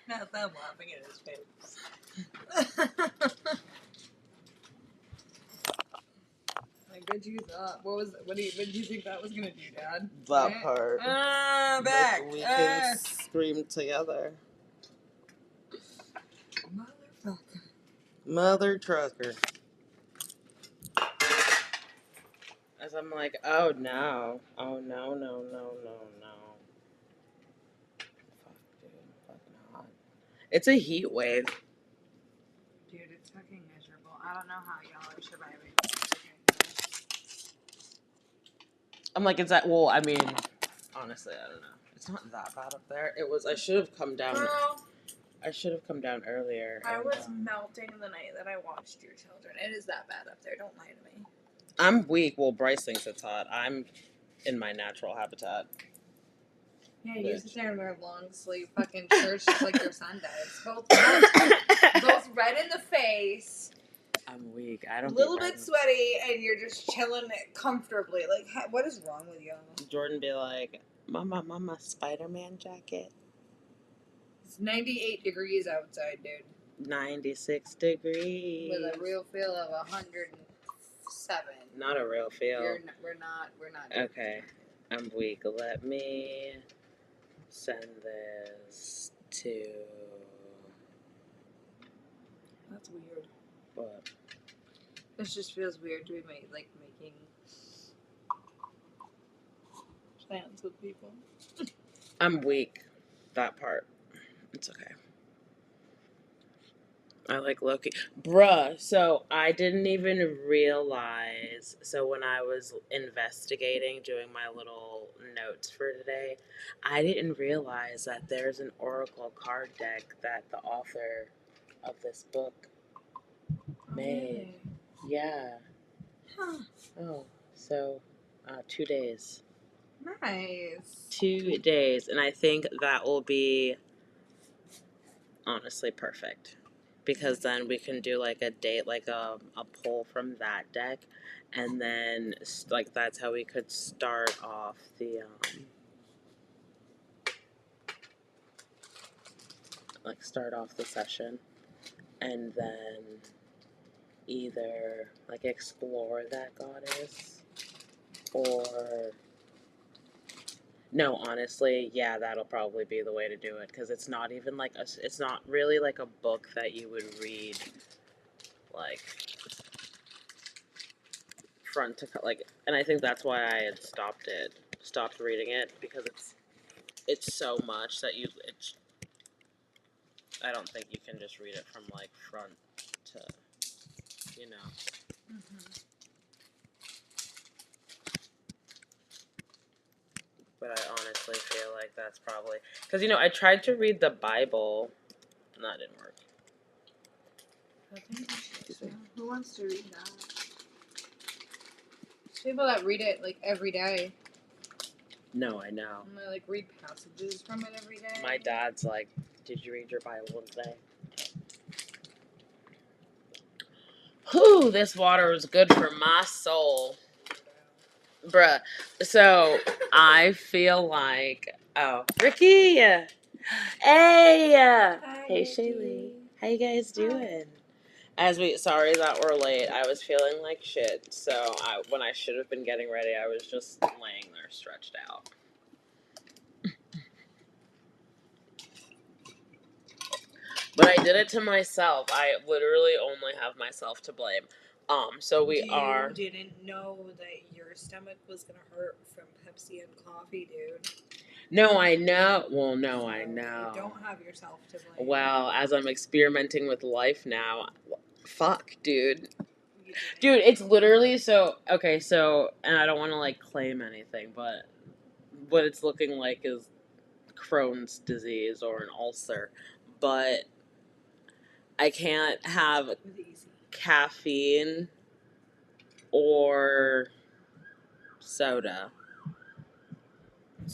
Not them laughing in his face. Like, did you thought? What did you think that was gonna do, Dad? That part. Back. Like, we can scream together. Motherfucker. Mother trucker. As I'm like, oh no. Oh no, no, no, no, no. Fuck, dude. Fuck not. It's a heat wave. Dude, it's fucking miserable. I don't know how y'all are surviving. I'm like, is that, well, I mean, honestly, I don't know. It's not that bad up there. It was, I should have come down. Girl, I should have come down earlier. I was melting the night that I watched your children. It is that bad up there. Don't lie to me. I'm weak. Well, Bryce thinks it's hot. I'm in my natural habitat. Yeah, you sit there and wear long sleeve fucking shirts just like your son does. Both red in the face. I'm weak. I don't. A little bit sweaty, and you're just chilling comfortably. Like, what is wrong with you? Jordan be like, Mama, Spider-Man jacket. It's 98 degrees outside, dude. 96 degrees. With a real feel of 107. Not a real feel. We're not. Okay, I'm weak. Let me send this to. That's weird. What? This just feels weird to be making plans with people. I'm weak. That part. It's okay. I like Loki. Bruh, so I didn't even realize. So when I was investigating, doing my little notes for today, I didn't realize that there's an Oracle card deck that the author of this book made. Yeah. Huh. Oh, so 2 days. Nice. 2 days. And I think that will be honestly perfect. Because then we can do like a date, like a poll from that deck. And then like that's how we could start off the session. And then either like explore that goddess or no, honestly, yeah, that'll probably be the way to do it because it's not even like it's not really like a book that you would read like front to like, and I think that's why I had stopped reading it because it's so much that I don't think you can just read it from like front to, you know. Mm-hmm. But I honestly feel like that's probably because I tried to read the Bible, and that didn't work. Who wants to read that? People that read it like every day. No, I know. And they like read passages from it every day. My dad's like, "Did you read your Bible today?" Whew, this water is good for my soul. Bruh. So, I feel like... Oh, Ricki! Hey! Hi, Hey, Ricki. Shaylee. How you guys doing? Sorry that we're late. I was feeling like shit. So, when I should have been getting ready, I was just laying there stretched out. But I did it to myself. I literally only have myself to blame. So we are... You didn't know that your stomach was going to hurt from Pepsi and coffee, dude. No, I know. Well, no, I know. You don't have yourself to blame. Well, as I'm experimenting with life now, fuck, dude. Dude, it's literally so... Okay, so... And I don't want to, like, claim anything, but what it's looking like is Crohn's disease or an ulcer. But I can't have caffeine or soda.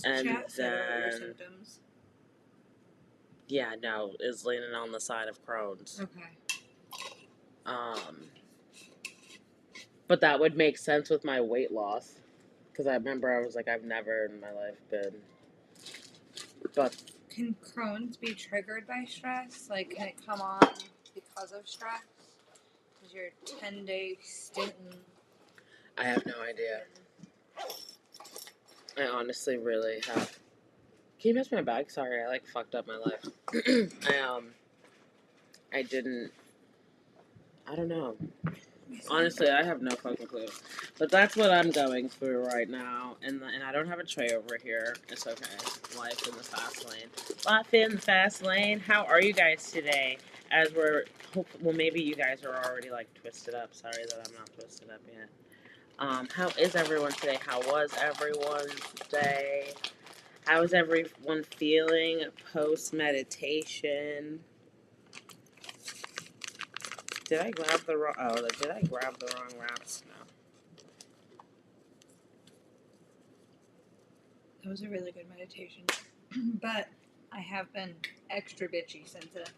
And then, symptoms. Yeah, no, is leaning on the side of Crohn's. Okay. But that would make sense with my weight loss. Because I remember I was like, I've never in my life been can Crohn's be triggered by stress? Like, can it come on because of stress? Because your 10-day stint in... I have no idea. I honestly really have. Can you pass my bag? Sorry, I fucked up my life. I didn't. I don't know. Honestly, I have no fucking clue. But that's what I'm going through right now, and I don't have a tray over here. It's okay. Life in the fast lane. Life in the fast lane. How are you guys today? As we're well, maybe you guys are already twisted up. Sorry that I'm not twisted up yet. How is everyone today? How was everyone's day? How is everyone feeling post meditation? Did I grab the wrong? Oh, did I grab the wrong wraps? No. That was a really good meditation. But I have been extra bitchy since it.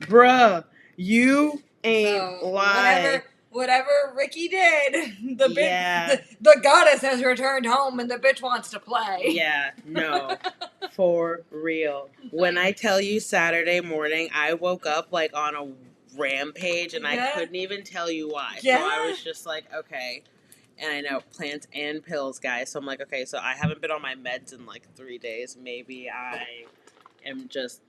Bruh, you ain't lying. Whatever Ricki did, Yeah. the goddess has returned home and the bitch wants to play. Yeah, no. For real. When I tell you Saturday morning, I woke up on a rampage and I couldn't even tell you why. Yeah. So I was just okay. And I know plants and pills, guys. So I'm okay, so I haven't been on my meds in 3 days. Maybe I am just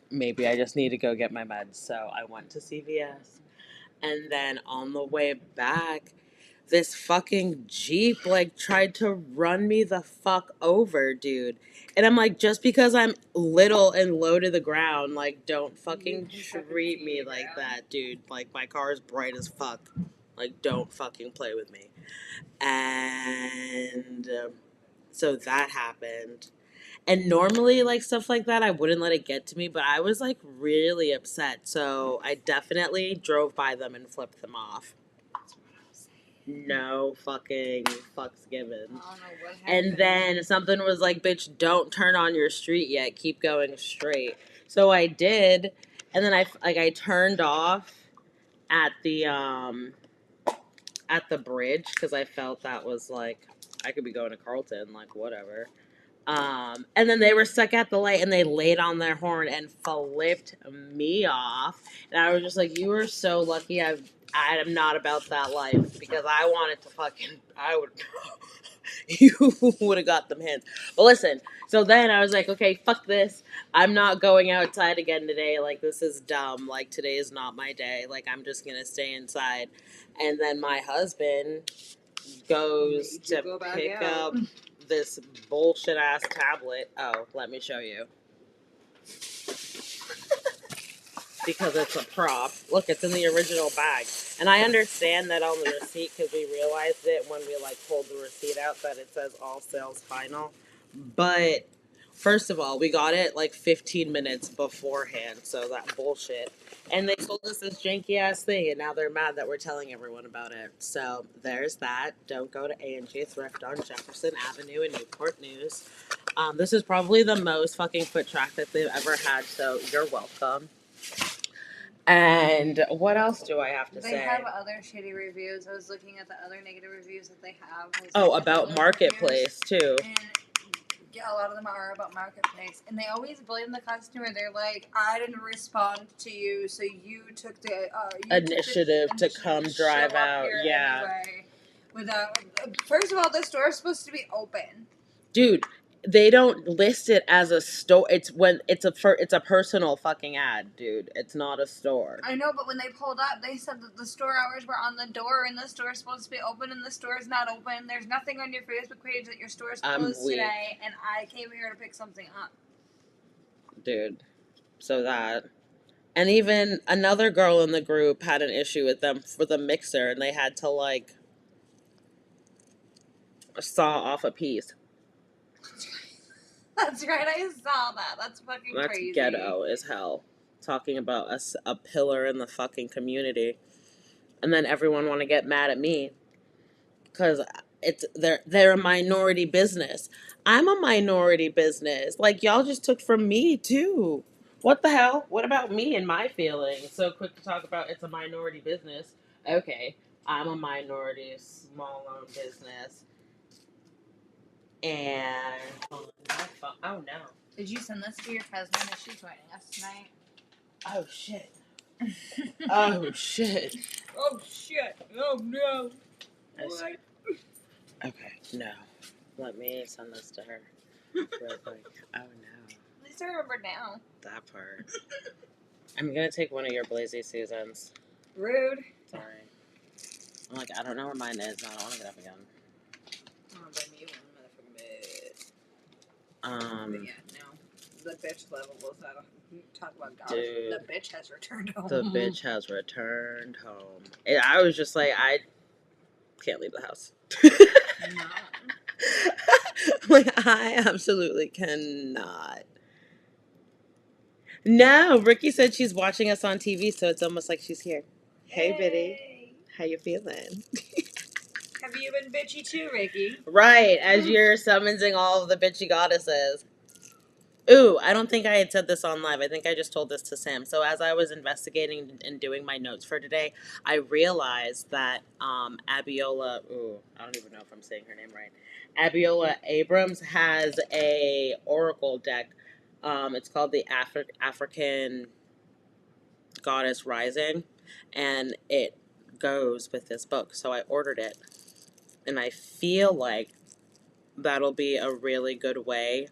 maybe I just need to go get my meds. So I went to CVS. And then on the way back, this fucking Jeep tried to run me the fuck over, dude. And I'm just because I'm little and low to the ground, don't fucking treat me like that, dude. My car's bright as fuck. Don't fucking play with me. And so that happened. And normally, stuff like that, I wouldn't let it get to me, but I was, really upset. So I definitely drove by them and flipped them off. No fucking fucks given. I don't know what happened. And then something was bitch, don't turn on your street yet. Keep going straight. So I did. And then I turned off at the bridge because I felt that was I could be going to Carlton, whatever. And then they were stuck at the light and they laid on their horn and flipped me off. And I was just you are so lucky I am not about that life because I wanted to you would have got them hands. But listen, so then I was okay, fuck this. I'm not going outside again today. This is dumb. Today is not my day. I'm just going to stay inside. And then my husband goes to pick up this bullshit ass tablet. Oh, let me show you. Because it's a prop. Look, it's in the original bag. And I understand that on the receipt because we realized it when we pulled the receipt out that it says all sales final. But first of all, we got it 15 minutes beforehand, so that bullshit. And they sold us this janky ass thing, and now they're mad that we're telling everyone about it. So there's that. Don't go to A&G Thrift on Jefferson Avenue in Newport News. This is probably the most fucking foot traffic they've ever had, so you're welcome. And what else do I have to say? They have other shitty reviews. I was looking at the other negative reviews that they have. About Marketplace, too. And yeah, a lot of them are about Marketplace. And they always blame the customer. They're I didn't respond to you, so you took the initiative to come drive out. Yeah. Anyway. Without, first of all, the store is supposed to be open. Dude, they don't list it as a store. It's a personal fucking ad, dude. It's not a store. I know, but when they pulled up, they said that the store hours were on the door, and the store is supposed to be open, and the store is not open. There's nothing on your Facebook page that your store is closed today, and I came here to pick something up. Dude, so that. And even another girl in the group had an issue with them for the mixer, and they had to saw off a piece. That's right, I saw that. That's fucking crazy. That's ghetto as hell. Talking about a pillar in the fucking community. And then everyone want to get mad at me. Because they're a minority business. I'm a minority business. Y'all just took from me, too. What the hell? What about me and my feelings? So quick to talk about it's a minority business. Okay, I'm a minority, small-owned business. And oh no. Did you send this to your cousin? Is she joining us tonight? Oh shit. Oh shit. Oh shit. Oh no. What? Okay, no. Let me send this to her real quick. Oh no. At least I remember now. That part. I'm gonna take one of your Blazy Susans. Rude. Sorry. I'm like, I don't know where mine is. I don't want to get up again. I'm gonna blame you on the motherfucking Um. but yeah, no. The bitch level was that. Talk about God. Dude, The bitch has returned home. the bitch has returned home. And I was just like, I can't leave the house. No. Like, I absolutely cannot. No, Ricki said she's watching us on TV, so it's almost like she's here. Hey, Biddy. How you feeling? Have you been bitchy too, Ricki? Right, as you're summoning all of the bitchy goddesses. Ooh, I don't think I had said this on live. I think I just told this to Sam. So as I was investigating and doing my notes for today, I realized that Abiola, I don't even know if I'm saying her name right. Abiola Abrams has a oracle deck. It's called the African Goddess Rising, and it goes with this book. So I ordered it, and I feel like that'll be a really good way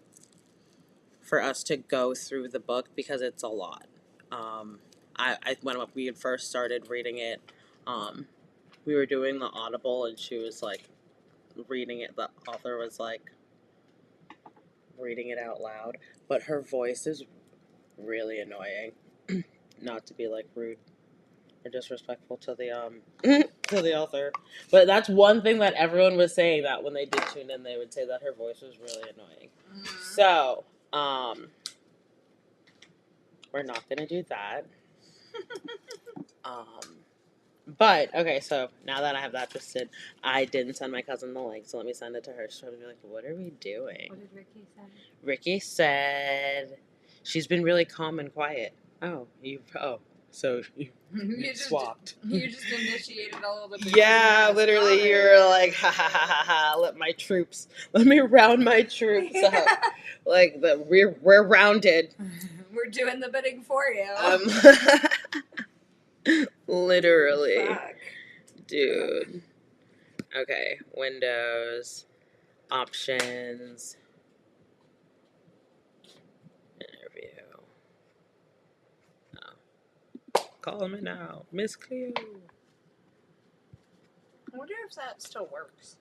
for us to go through the book because it's a lot. When we had first started reading it, we were doing the Audible, and she was like reading it. The author was like reading it out loud, but her voice is really annoying. Not to be like rude or disrespectful to the to the author, but that's one thing that everyone was saying, that when they did tune in, they would say that her voice was really annoying. So we're not gonna do that. But okay, so now that I have that twisted, I didn't send my cousin the link, so let me send it to her. She's probably like, "What are we doing?" What did Ricki say? Ricki said she's been really calm and quiet. So you swapped. You just initiated all of the. Yeah, literally, you're like, ha ha ha ha ha. Let me round my troops up. Like we're rounded. We're doing the bidding for you. Literally. Fuck. Dude. Okay, Windows, options, interview. Oh. Call me now, Miss Cleo. I wonder if that still works.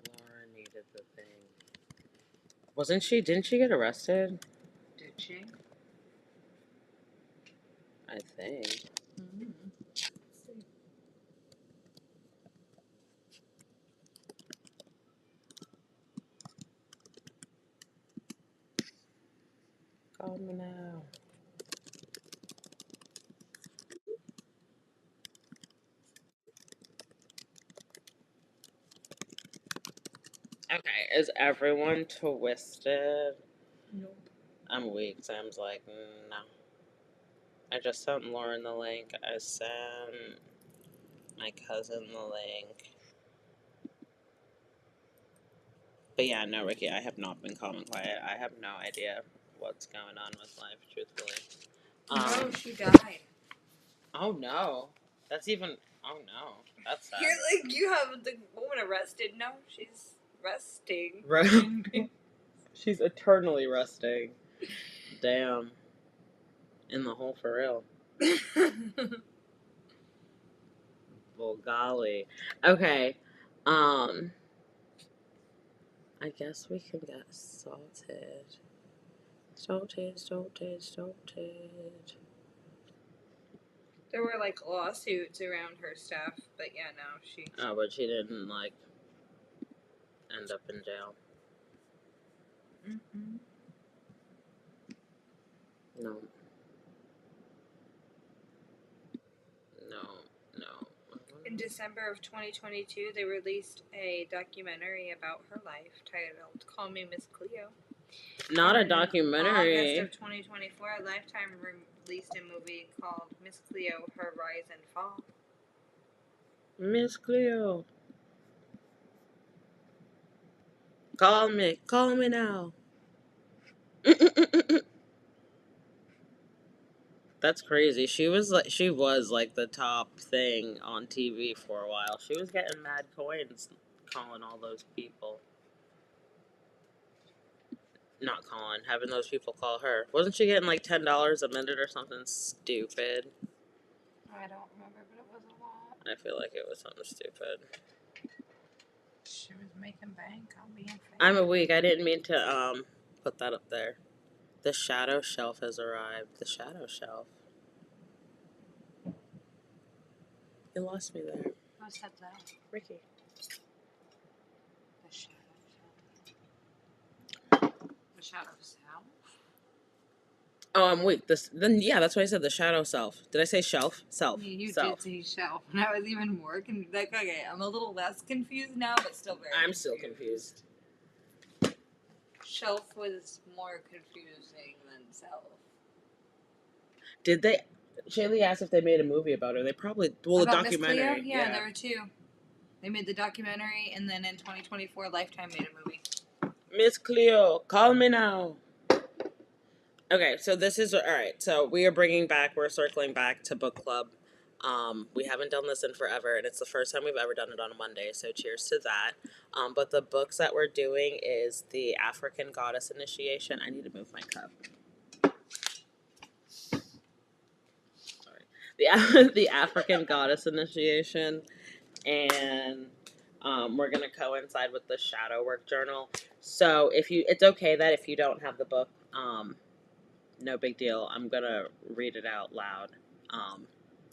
Laura needed the thing. Didn't she get arrested? Did she? I think. Mm-hmm. Call me now. Okay, is everyone twisted? Nope. I'm weak. Sam's like, no. I just sent Lauren the link. I sent my cousin the link. But yeah, no, Ricki, I have not been calm and quiet. I have no idea what's going on with life, truthfully. No, she died. Oh no. That's even. Oh no. That's sad. You're like, you have the woman arrested. No, she's resting. She's eternally resting. Damn. In the hole for real. Well, golly. Okay. I guess we can get salted. Salted. There were like lawsuits around her stuff, but yeah, no, she. Oh, but she didn't like end up in jail. Mm-hmm. No. In December of 2022, they released a documentary about her life titled "Call Me Miss Cleo." Not and a documentary. In August of 2024, Lifetime released a movie called Miss Cleo: Her Rise and Fall. Miss Cleo. Call me now. That's crazy. She was like the top thing on TV for a while. She was getting mad coins calling all those people. Not calling, having those people call her. Wasn't she getting like $10 a minute or something stupid? I don't remember, but it was a lot. I feel like it was something stupid. She was making bank on being famous. I'm a weak. I didn't mean to put that up there. The shadow shelf has arrived. The shadow shelf. You lost me there. Who said that? Ricki. The shadow shelf. The shadow self? Oh, I'm weak. Yeah, that's why I said the shadow self. Did I say shelf? Self. You self. did say shelf, and I was even more confused. Okay, I'm a little less confused now, but still very. I'm still confused. Shelf was more confusing than self. Did they? Shaylee asked if they made a movie about her. They probably about a documentary. Miss Cleo? Yeah, there were two. They made the documentary, and then in 2024, Lifetime made a movie. Miss Cleo, call me now. Okay, so this is all right. So we're circling back to book club. We haven't done this in forever, and it's the first time we've ever done it on a Monday. So cheers to that. But the books that we're doing is the African Goddess Initiation. I need to move my cup. Sorry, the African Goddess Initiation, and we're gonna coincide with the Shadow Work Journal. So it's okay that if you don't have the book, no big deal. I'm gonna read it out loud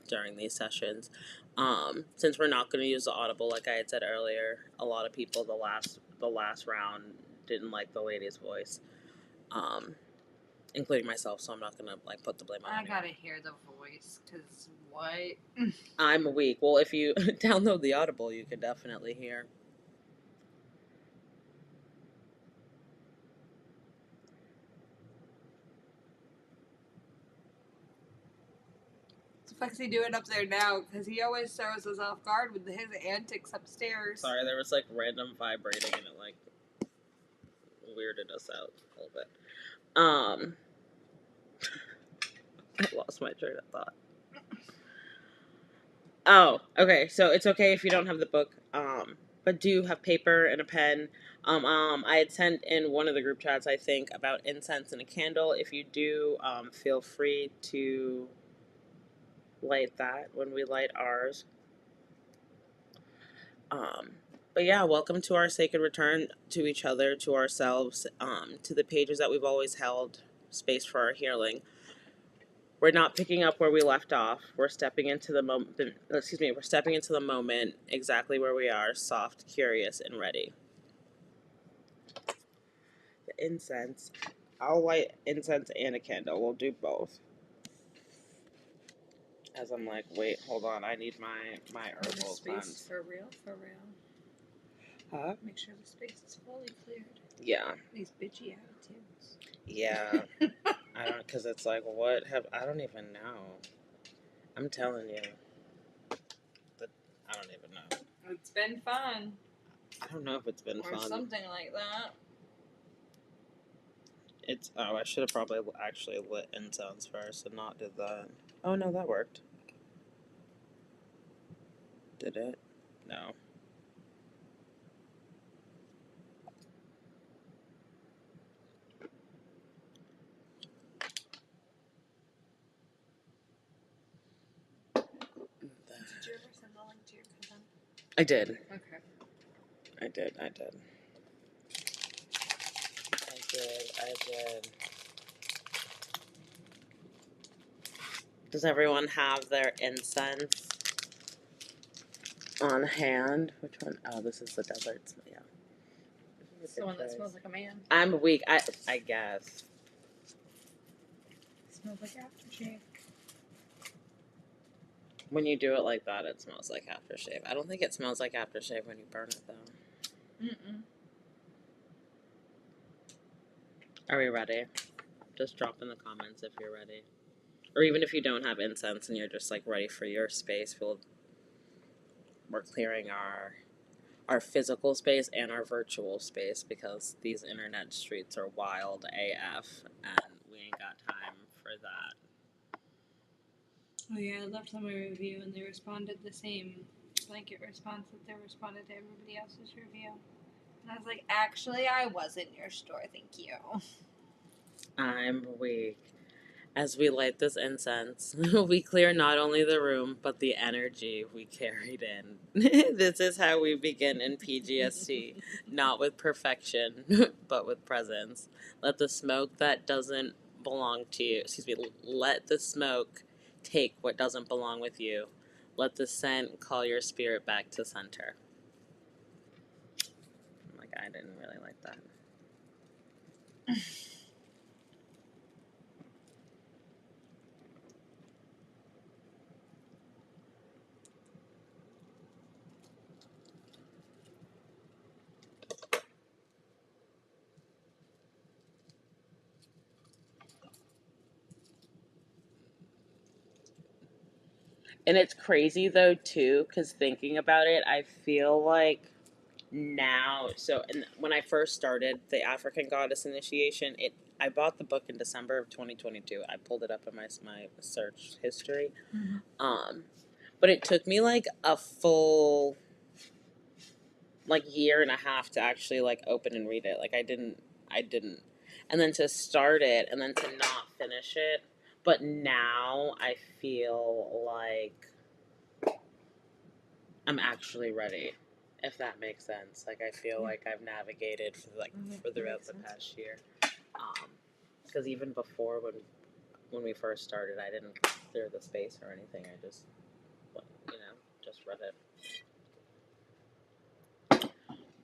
during these sessions. Since we're not gonna use the Audible, like I had said earlier, a lot of people the last round didn't like the lady's voice, including myself. So I'm not gonna put the blame on. I gotta hear the voice, cause what? I'm weak. Well, if you download the Audible, you can definitely hear. Foxy doing up there now? Because he always throws us off guard with his antics upstairs. Sorry, there was random vibrating and it weirded us out a little bit. I lost my train of thought. Oh, okay. So it's okay if you don't have the book, but do have paper and a pen. I had sent in one of the group chats, I think, about incense and a candle. If you do, feel free to light that when we light ours. But yeah, welcome to our sacred return to each other, to ourselves, to the pages that we've always held space for our healing. We're not picking up where we left off. We're stepping into the moment. We're stepping into the moment exactly where we are, soft, curious, and ready. The incense. I'll light incense and a candle. We'll do both. As I'm wait, hold on. I need my herbal cleanse. For real, for real. Huh? Make sure the space is fully cleared. Yeah. These bitchy attitudes. Yeah. I don't, because it's I don't even know. I'm telling you. I don't even know. It's been fun. I don't know if it's been fun. Or something like that. I should have probably actually lit incense first and not did that. Oh no, that worked. Did it? No. Did you ever send the link to your cousin? I did. Okay. I did. Does everyone have their incense on hand? Which one? Oh, this is the desert. Yeah. It's the one that smells like a man. I'm weak. I guess. It smells like aftershave. When you do it like that, it smells like aftershave. I don't think it smells like aftershave when you burn it, though. Mm-mm. Are we ready? Just drop in the comments if you're ready. Or even if you don't have incense and you're just ready for your space, we're clearing our our physical space and our virtual space, because these internet streets are wild AF and we ain't got time for that. Oh yeah, I left them a review and they responded the same blanket response that they responded to everybody else's review. And I was like, actually, I was in your store, thank you. I'm weak. As we light this incense, we clear not only the room, but the energy we carried in. This is how we begin in PGSC, not with perfection, but with presence. Let the smoke that doesn't belong to you, let the smoke take what doesn't belong with you. Let the scent call your spirit back to center. Like, I didn't really like that. And it's crazy though too, because thinking about it, I feel like now, when I first started the African Goddess Initiation, I bought the book in December of 2022. I pulled it up in my search history. Mm-hmm. But it took me like a full year and a half to actually open and read it. I didn't, and then to start it and then to not finish it. But now I feel like I'm actually ready, if that makes sense. I feel like I've navigated for throughout the past year. Because even before, when we first started, I didn't clear the space or anything. I just, just read it.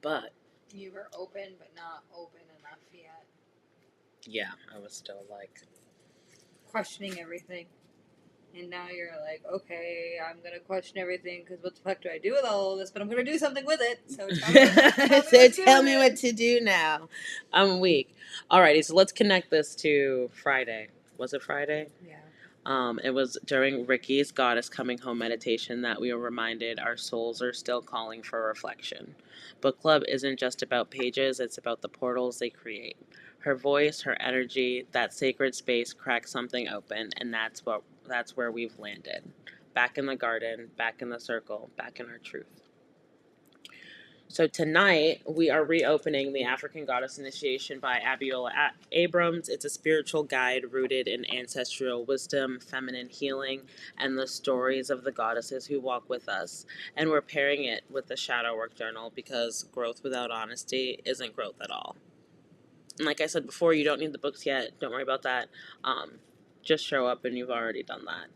But you were open, but not open enough yet. Yeah, I was still questioning everything. And now you're like, okay, I'm going to question everything because what the fuck do I do with all of this? But I'm going to do something with it. So tell me what to do now. I'm weak. Alrighty, so let's connect this to Friday. Was it Friday? Yeah. It was during Ricki's Goddess Coming Home meditation that we were reminded our souls are still calling for reflection. Book club isn't just about pages, it's about the portals they create. Her voice, her energy, that sacred space cracks something open, and that's where we've landed. Back in the garden, back in the circle, back in our truth. So tonight, we are reopening the African Goddess Initiation by Abiola Abrams. It's a spiritual guide rooted in ancestral wisdom, feminine healing, and the stories of the goddesses who walk with us. And we're pairing it with the Shadow Work Journal because growth without honesty isn't growth at all. And like I said before, you don't need the books yet. Don't worry about that. Just show up and you've already done that.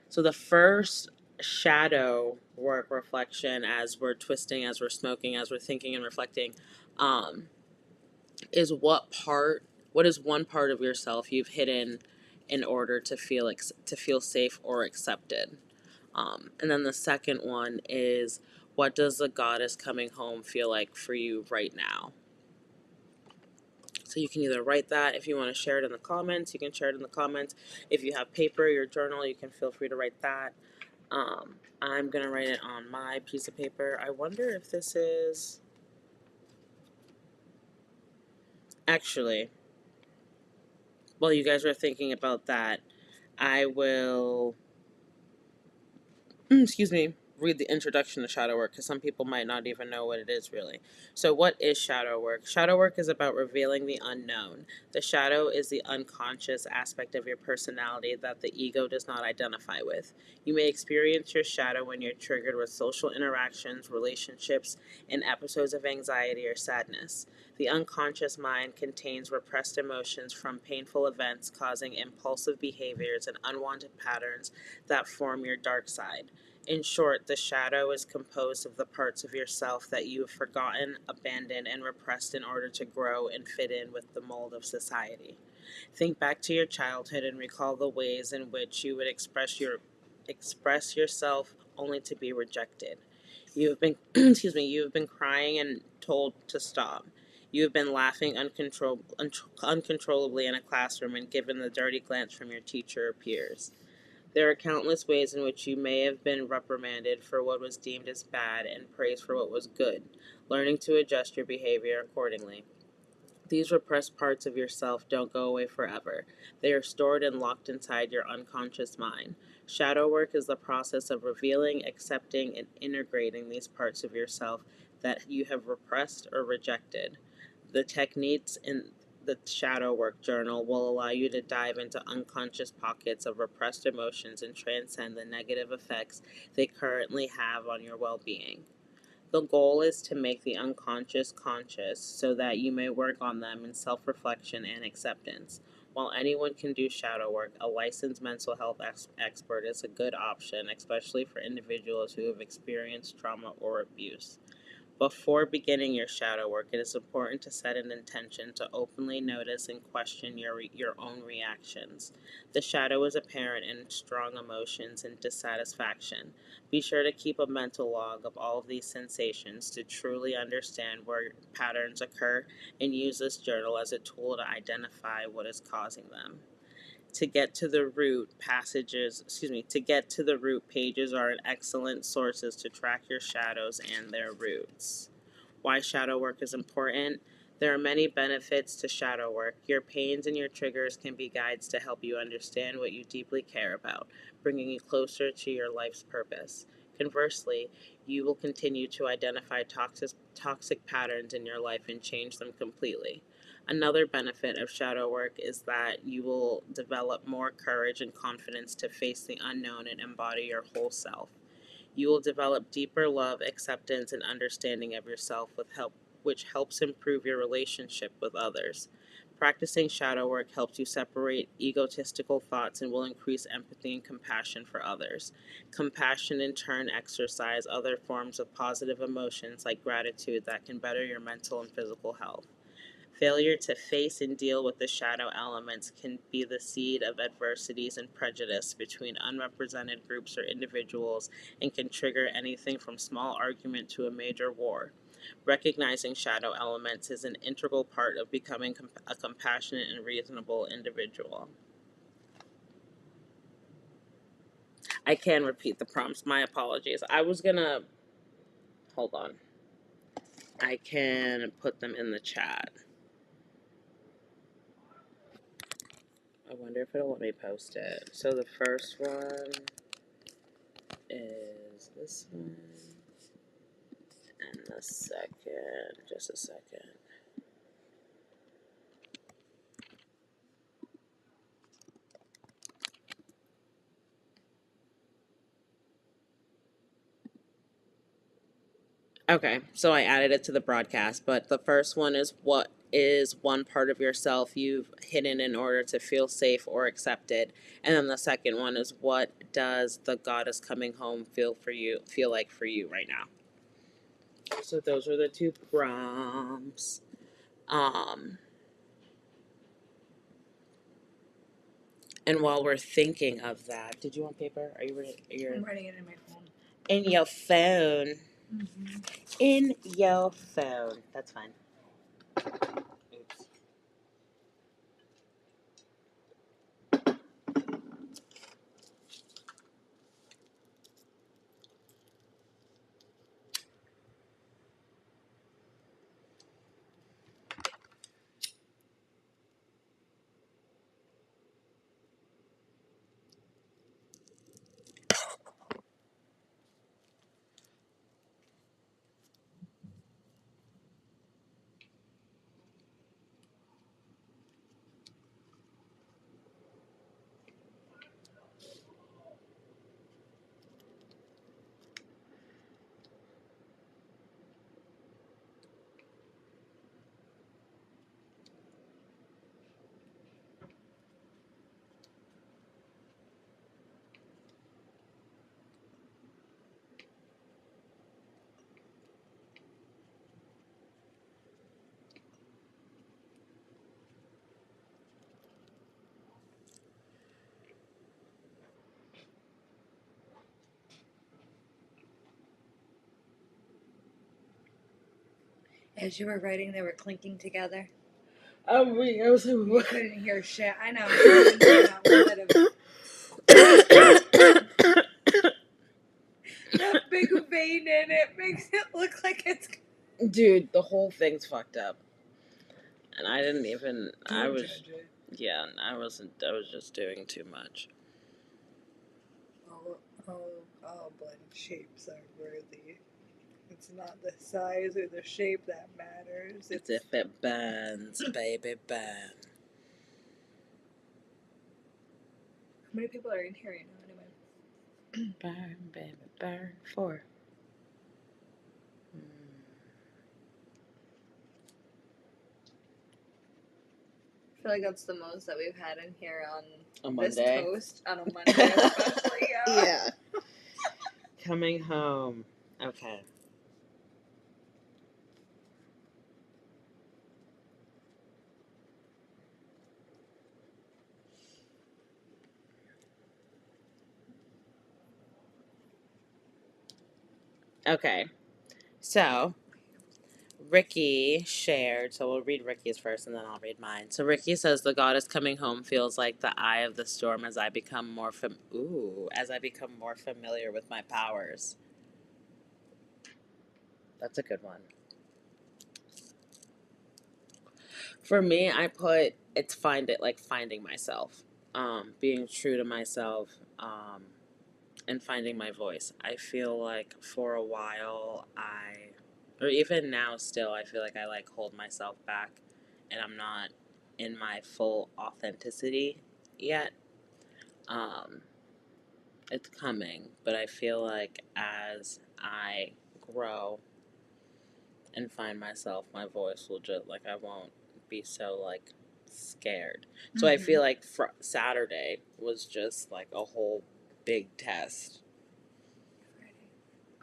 So the first shadow work reflection, as we're twisting, as we're smoking, as we're thinking and reflecting, is what is one part of yourself you've hidden in order to feel safe or accepted. And then the second one is, what does the goddess coming home feel like for you right now? So you can either write that. If you want to share it in the comments, you can share it in the comments. If you have paper, your journal, you can feel free to write that. I'm going to write it on my piece of paper. I wonder if this is... Actually, while you guys are thinking about that, I will... read the introduction to shadow work, because some people might not even know what it is really. So what is shadow work? Shadow work is about revealing the unknown. The shadow is the unconscious aspect of your personality that the ego does not identify with. You may experience your shadow when you're triggered with social interactions, relationships, and episodes of anxiety or sadness. The unconscious mind contains repressed emotions from painful events, causing impulsive behaviors and unwanted patterns that form your dark side. In short, the shadow is composed of the parts of yourself that you have forgotten, abandoned, and repressed in order to grow and fit in with the mold of society. Think back to your childhood and recall the ways in which you would express yourself only to be rejected. You have been you have been crying and told to stop. You have been laughing uncontrollably in a classroom and given the dirty glance from your teacher or peers. There are countless ways in which you may have been reprimanded for what was deemed as bad and praised for what was good, learning to adjust your behavior accordingly. These repressed parts of yourself don't go away forever. They are stored and locked inside your unconscious mind. Shadow work is the process of revealing, accepting, and integrating these parts of yourself that you have repressed or rejected. The techniques in the shadow work journal will allow you to dive into unconscious pockets of repressed emotions and transcend the negative effects they currently have on your well being. The goal is to make the unconscious conscious so that you may work on them in self reflection and acceptance. While anyone can do shadow work, a licensed mental health expert is a good option, especially for individuals who have experienced trauma or abuse. Before beginning your shadow work, it is important to set an intention to openly notice and question your own reactions. The shadow is apparent in strong emotions and dissatisfaction. Be sure to keep a mental log of all of these sensations to truly understand where patterns occur and use this journal as a tool to identify what is causing them. To get to the root, pages are an excellent sources to track your shadows and their roots. Why shadow work is important? There are many benefits to shadow work. Your pains and your triggers can be guides to help you understand what you deeply care about, bringing you closer to your life's purpose. Conversely, you will continue to identify toxic patterns in your life and change them completely. Another benefit of shadow work is that you will develop more courage and confidence to face the unknown and embody your whole self. You will develop deeper love, acceptance, and understanding of yourself which helps improve your relationship with others. Practicing shadow work helps you separate egotistical thoughts and will increase empathy and compassion for others. Compassion, in turn, exercise other forms of positive emotions like gratitude that can better your mental and physical health. Failure to face and deal with the shadow elements can be the seed of adversities and prejudice between unrepresented groups or individuals and can trigger anything from small argument to a major war. Recognizing shadow elements is an integral part of becoming a compassionate and reasonable individual. I can repeat the prompts. My apologies. I was gonna. Hold on. I can put them in the chat. I wonder if it'll let me post it. So the first one is this one, and the second, just a second. Okay, so I added it to the broadcast, but the first one is what is one part of yourself you've hidden in order to feel safe or accepted, and then the second one is what does the goddess coming home feel like for you right now. So those are the two prompts. Um, and while we're thinking of that, did you want paper? Are you ready? I'm writing it in my phone. In your phone. Mm-hmm. In your phone. That's fine. Oops. As you were writing, they were clinking together. I was You couldn't hear shit. I know. I dude, the whole thing's fucked up. And I didn't even. I was. Judge it. Yeah, I wasn't. I was just doing too much. All blend shapes are worthy. It's not the size or the shape that matters. It's if it bends, baby, bend. How many people are in here right now, anyway? Burn, baby, burn. 4. I feel like that's the most that we've had in here on A this Monday. toast on a Monday, especially. Yeah. Coming home. Okay. Okay. So, Ricki shared, so we'll read Ricki's first and then I'll read mine. So Ricki says the goddess coming home feels like the eye of the storm as I become more familiar with my powers. That's a good one. For me, I put it's finding myself, being true to myself, and finding my voice. I feel like for a while or even now still, I feel like I like hold myself back and I'm not in my full authenticity yet. It's coming, but I feel like as I grow and find myself, my voice will just, like, I won't be so, like, scared. So I feel like Saturday was just, like, a whole big test.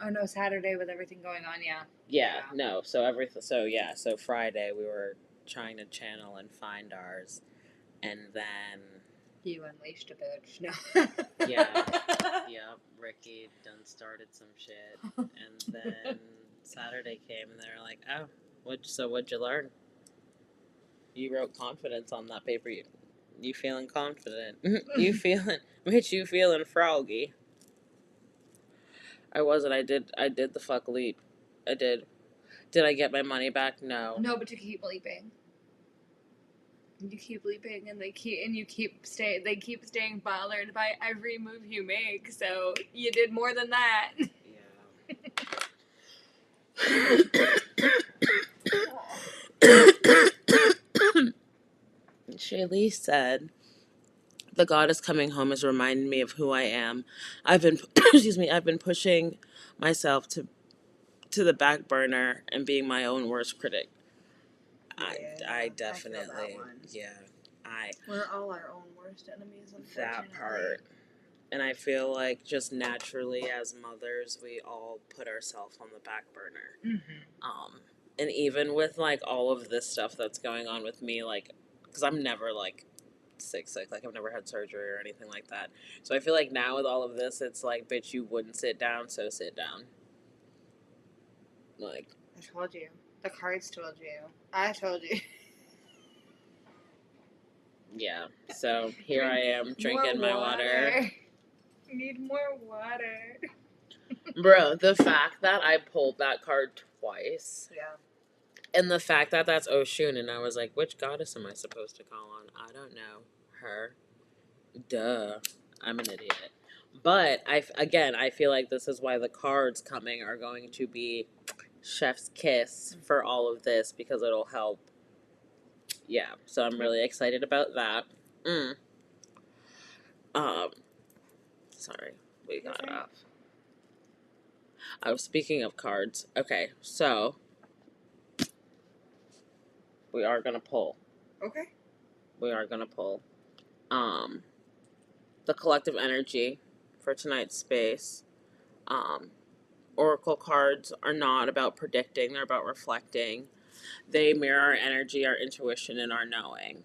Oh no, Saturday with everything going on, yeah. Yeah, no. So so Friday we were trying to channel and find ours, and then You unleashed a bitch. No. yeah, Ricki done started some shit, and then Saturday came and they were like, oh, what'd you learn? You wrote confidence on that paper. You feeling confident? You feeling froggy? I wasn't. I did the fuck leap. I did. Did I get my money back? No. No, but you keep leaping. You keep leaping, and they keep staying bothered by every move you make. So you did more than that. Yeah. Shaylee said, "The goddess coming home has reminded me of who I am. I've been, I've been pushing myself to the back burner and being my own worst critic. I definitely, We're all our own worst enemies, unfortunately. That part. And I feel like just naturally as mothers, we all put ourselves on the back burner. Mm-hmm. And even with like all of this stuff that's going on with me, like, because I'm never like sick, like I've never had surgery or anything like that. So I feel like now with all of this, it's like, bitch, you wouldn't sit down, so sit down. Like, I told you. The cards told you. I told you. Yeah. So here I am drinking my water. Need more water. Bro, the fact that I pulled that card twice. Yeah. And the fact that that's Oshun, and I was like, which goddess am I supposed to call on? I don't know. Her. Duh. I'm an idiot. But, I feel like this is why the cards coming are going to be chef's kiss for all of this, because it'll help. Yeah, so I'm really excited about that. Sorry, we got off. I was speaking of cards. Okay, so we are gonna pull. Okay. We are gonna pull. The collective energy for tonight's space. Oracle cards are not about predicting; they're about reflecting. They mirror our energy, our intuition, and our knowing.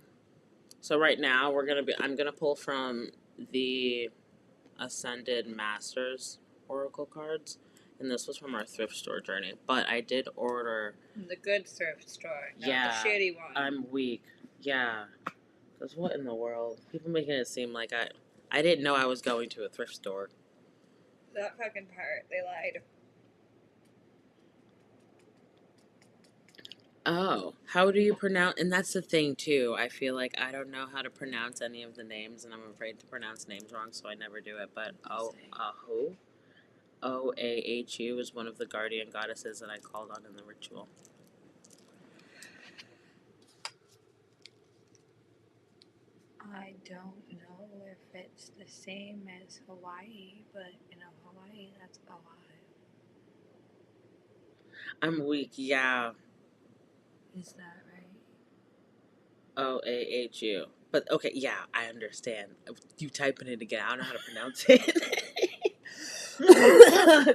So right now, I'm gonna pull from the Ascended Masters Oracle cards. And this was from our thrift store journey. But I did order... The good thrift store, not the shitty one. I'm weak. Yeah. Because what in the world? People making it seem like I didn't know I was going to a thrift store. That fucking part. They lied. Oh, how do you pronounce? And that's the thing too. I feel like I don't know how to pronounce any of the names, and I'm afraid to pronounce names wrong, so I never do it. But Ahu, Oahu is one of the guardian goddesses that I called on in the ritual. I don't know if it's the same as Hawaii, but you know, Hawaii, that's alive. I'm weak. Yeah, Is that right? Oahu. But okay, yeah, I understand. You typing it again? I don't know how to pronounce it.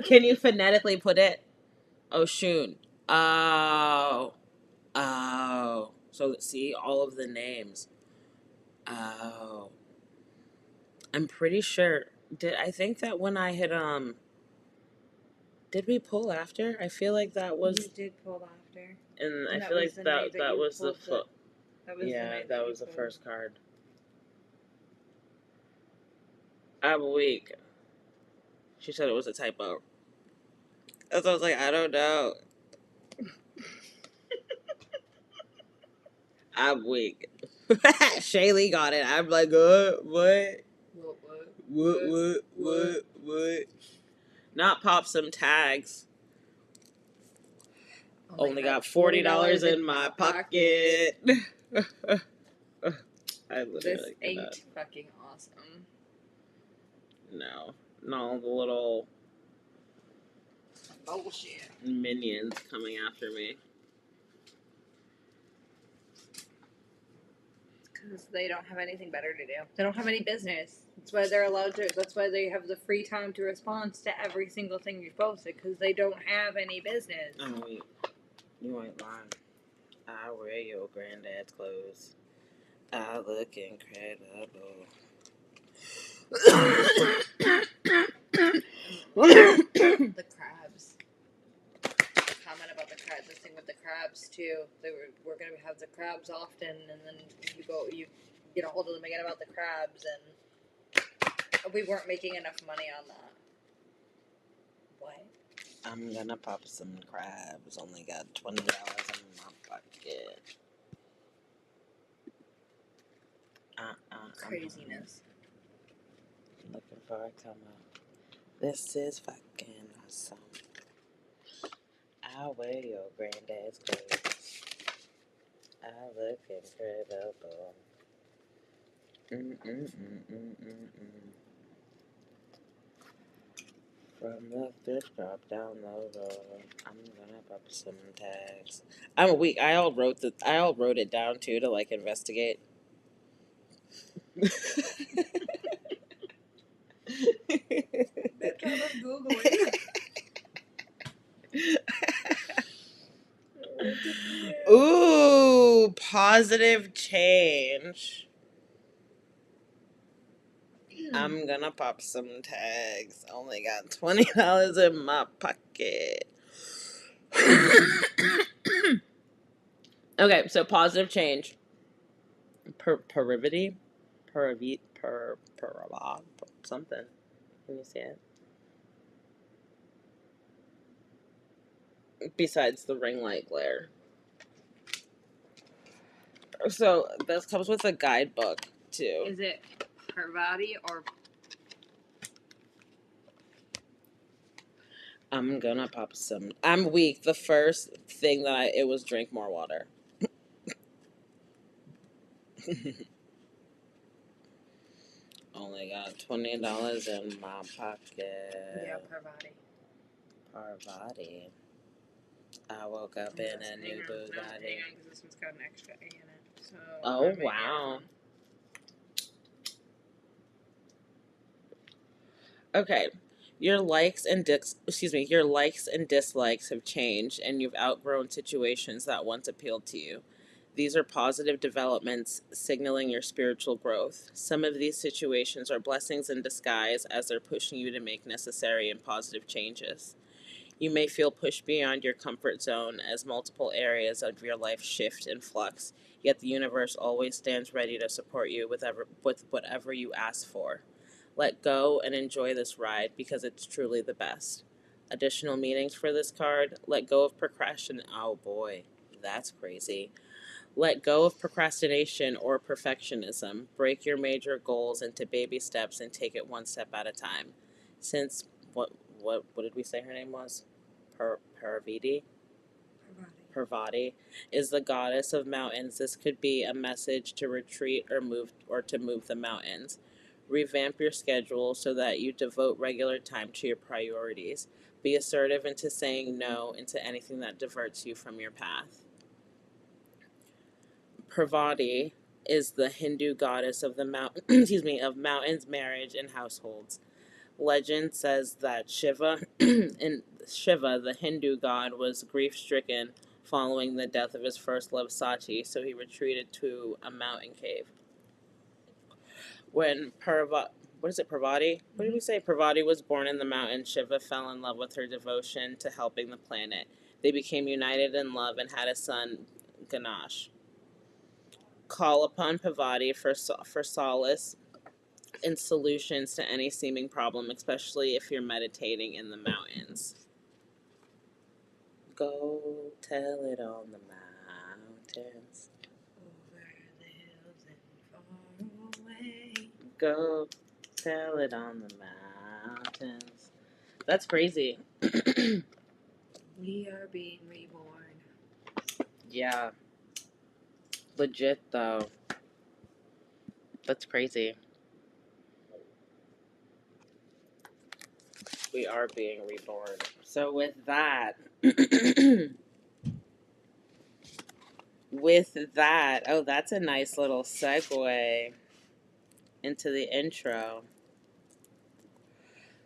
Can you phonetically put it? Oshun. Oh. Oh. So see all of the names. Oh. I'm pretty sure. I think that when I had did we pull after? I feel like that You was, did pull after. and I And that feel was like the night that you was the pulled foot. That was the Yeah, night that you was the pulled. first card. I'm weak. She said it was a typo. So I was like, I don't know. I'm weak. Shaylee got it. I'm like, what? What? Not pop some tags. Only got $40 in my pocket. I literally This cannot. ain't fucking awesome. No. No, the little Bullshit. minions coming after me. Because they don't have anything better to do. They don't have any business. That's why they're allowed to. That's why they have the free time to respond to every single thing you've posted. Because they don't have any business. Oh, wait. You ain't lying. I wear your granddad's clothes. I look incredible. The crabs. Comment about the crabs. This thing with the crabs too. We're gonna have the crabs often, and then you get a hold of them again about the crabs, and we weren't making enough money on that. What? I'm gonna pop some crabs. Only got $20 in my pocket. Craziness. Looking for a come up. This is fucking awesome. I wear your granddad's clothes. I look incredible. From the thrift shop down the road, I'm gonna pop some tags. I'm weak. I all wrote it down too to like investigate. Bitch, I was Googling. Ooh, positive change. I'm gonna pop some tags. Only got $20 in my pocket. Okay, so positive change. Perivity? Something. Can you see it? Besides the ring light glare. So this comes with a guidebook too. Is it Parvati or? I'm gonna pop some. I'm weak. The first thing that it was drink more water. Only got $20 in my pocket. Yeah, Parvati. Parvati. I woke up in a new Bugatti. Hang on, because this one's got an extra A in it. So. Oh wow. Okay. Your likes and dislikes have changed and you've outgrown situations that once appealed to you. These are positive developments signaling your spiritual growth. Some of these situations are blessings in disguise as they're pushing you to make necessary and positive changes. You may feel pushed beyond your comfort zone as multiple areas of your life shift and flux, yet the universe always stands ready to support you with whatever you ask for. Let go and enjoy this ride because it's truly the best. Additional meanings for this card: let go of procrastination. Oh boy, That's crazy. Let go of procrastination or perfectionism. Break your major goals into baby steps and take it one step at a time. Since what did we say her name was? Parvati? Parvati is the goddess of mountains. This could be a message to retreat or to move the mountains. Revamp your schedule so that you devote regular time to your priorities. Be assertive into saying no into anything that diverts you from your path. Parvati is the Hindu goddess of the of mountains, marriage, and households. Legend says that Shiva, the Hindu god, was grief-stricken following the death of his first love Sati, so he retreated to a mountain cave. When Parvati? What did we say? Parvati was born in the mountains. Shiva fell in love with her devotion to helping the planet. They became united in love and had a son, Ganesh. Call upon Parvati for solace and solutions to any seeming problem, especially if you're meditating in the mountains. Go tell it on the mountains. Over the hills and far away. Go tell it on the mountains. That's crazy. We are being reborn. Yeah. Legit, though. That's crazy. We are being reborn. So with that, oh, that's a nice little segue into the intro.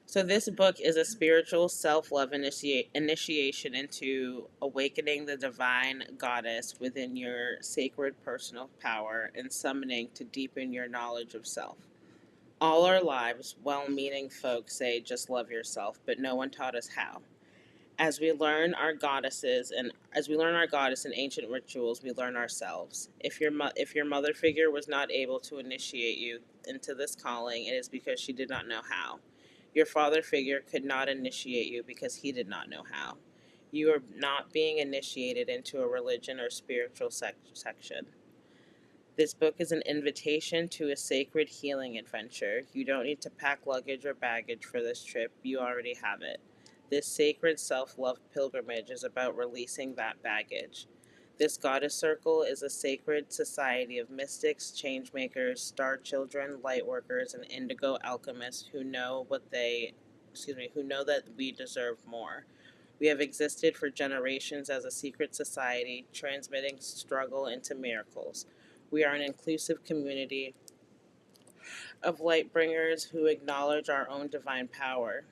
So this book is a spiritual self-love initiation into awakening the divine goddess within your sacred personal power and summoning to deepen your knowledge of self. All our lives, well-meaning folks say just love yourself, but no one taught us how. As we learn our goddess in ancient rituals, we learn ourselves. If your mother figure was not able to initiate you into this calling, it is because she did not know how. Your father figure could not initiate you because he did not know how. You are not being initiated into a religion or spiritual section. This book is an invitation to a sacred healing adventure. You don't need to pack luggage or baggage for this trip. You already have it. This sacred self-love pilgrimage is about releasing that baggage. This goddess circle is a sacred society of mystics, changemakers, star children, lightworkers, and indigo alchemists who know that we deserve more. We have existed for generations as a secret society, transmitting struggle into miracles. We are an inclusive community of light bringers who acknowledge our own divine power.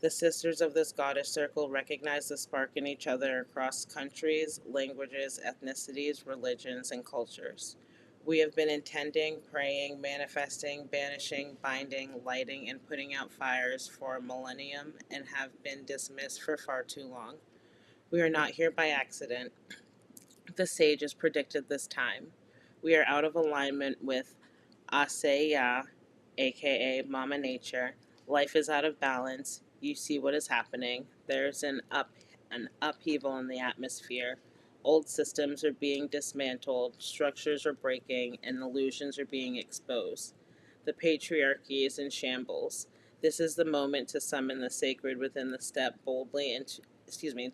The sisters of this goddess circle recognize the spark in each other across countries, languages, ethnicities, religions, and cultures. We have been intending, praying, manifesting, banishing, binding, lighting, and putting out fires for a millennium and have been dismissed for far too long. We are not here by accident. The sages predicted this time. We are out of alignment with Asaya, aka Mama Nature. Life is out of balance. You see what is happening. There's an upheaval in the atmosphere. Old systems are being dismantled, structures are breaking, and illusions are being exposed. The patriarchy is in shambles. This is the moment to summon the sacred within the step boldly into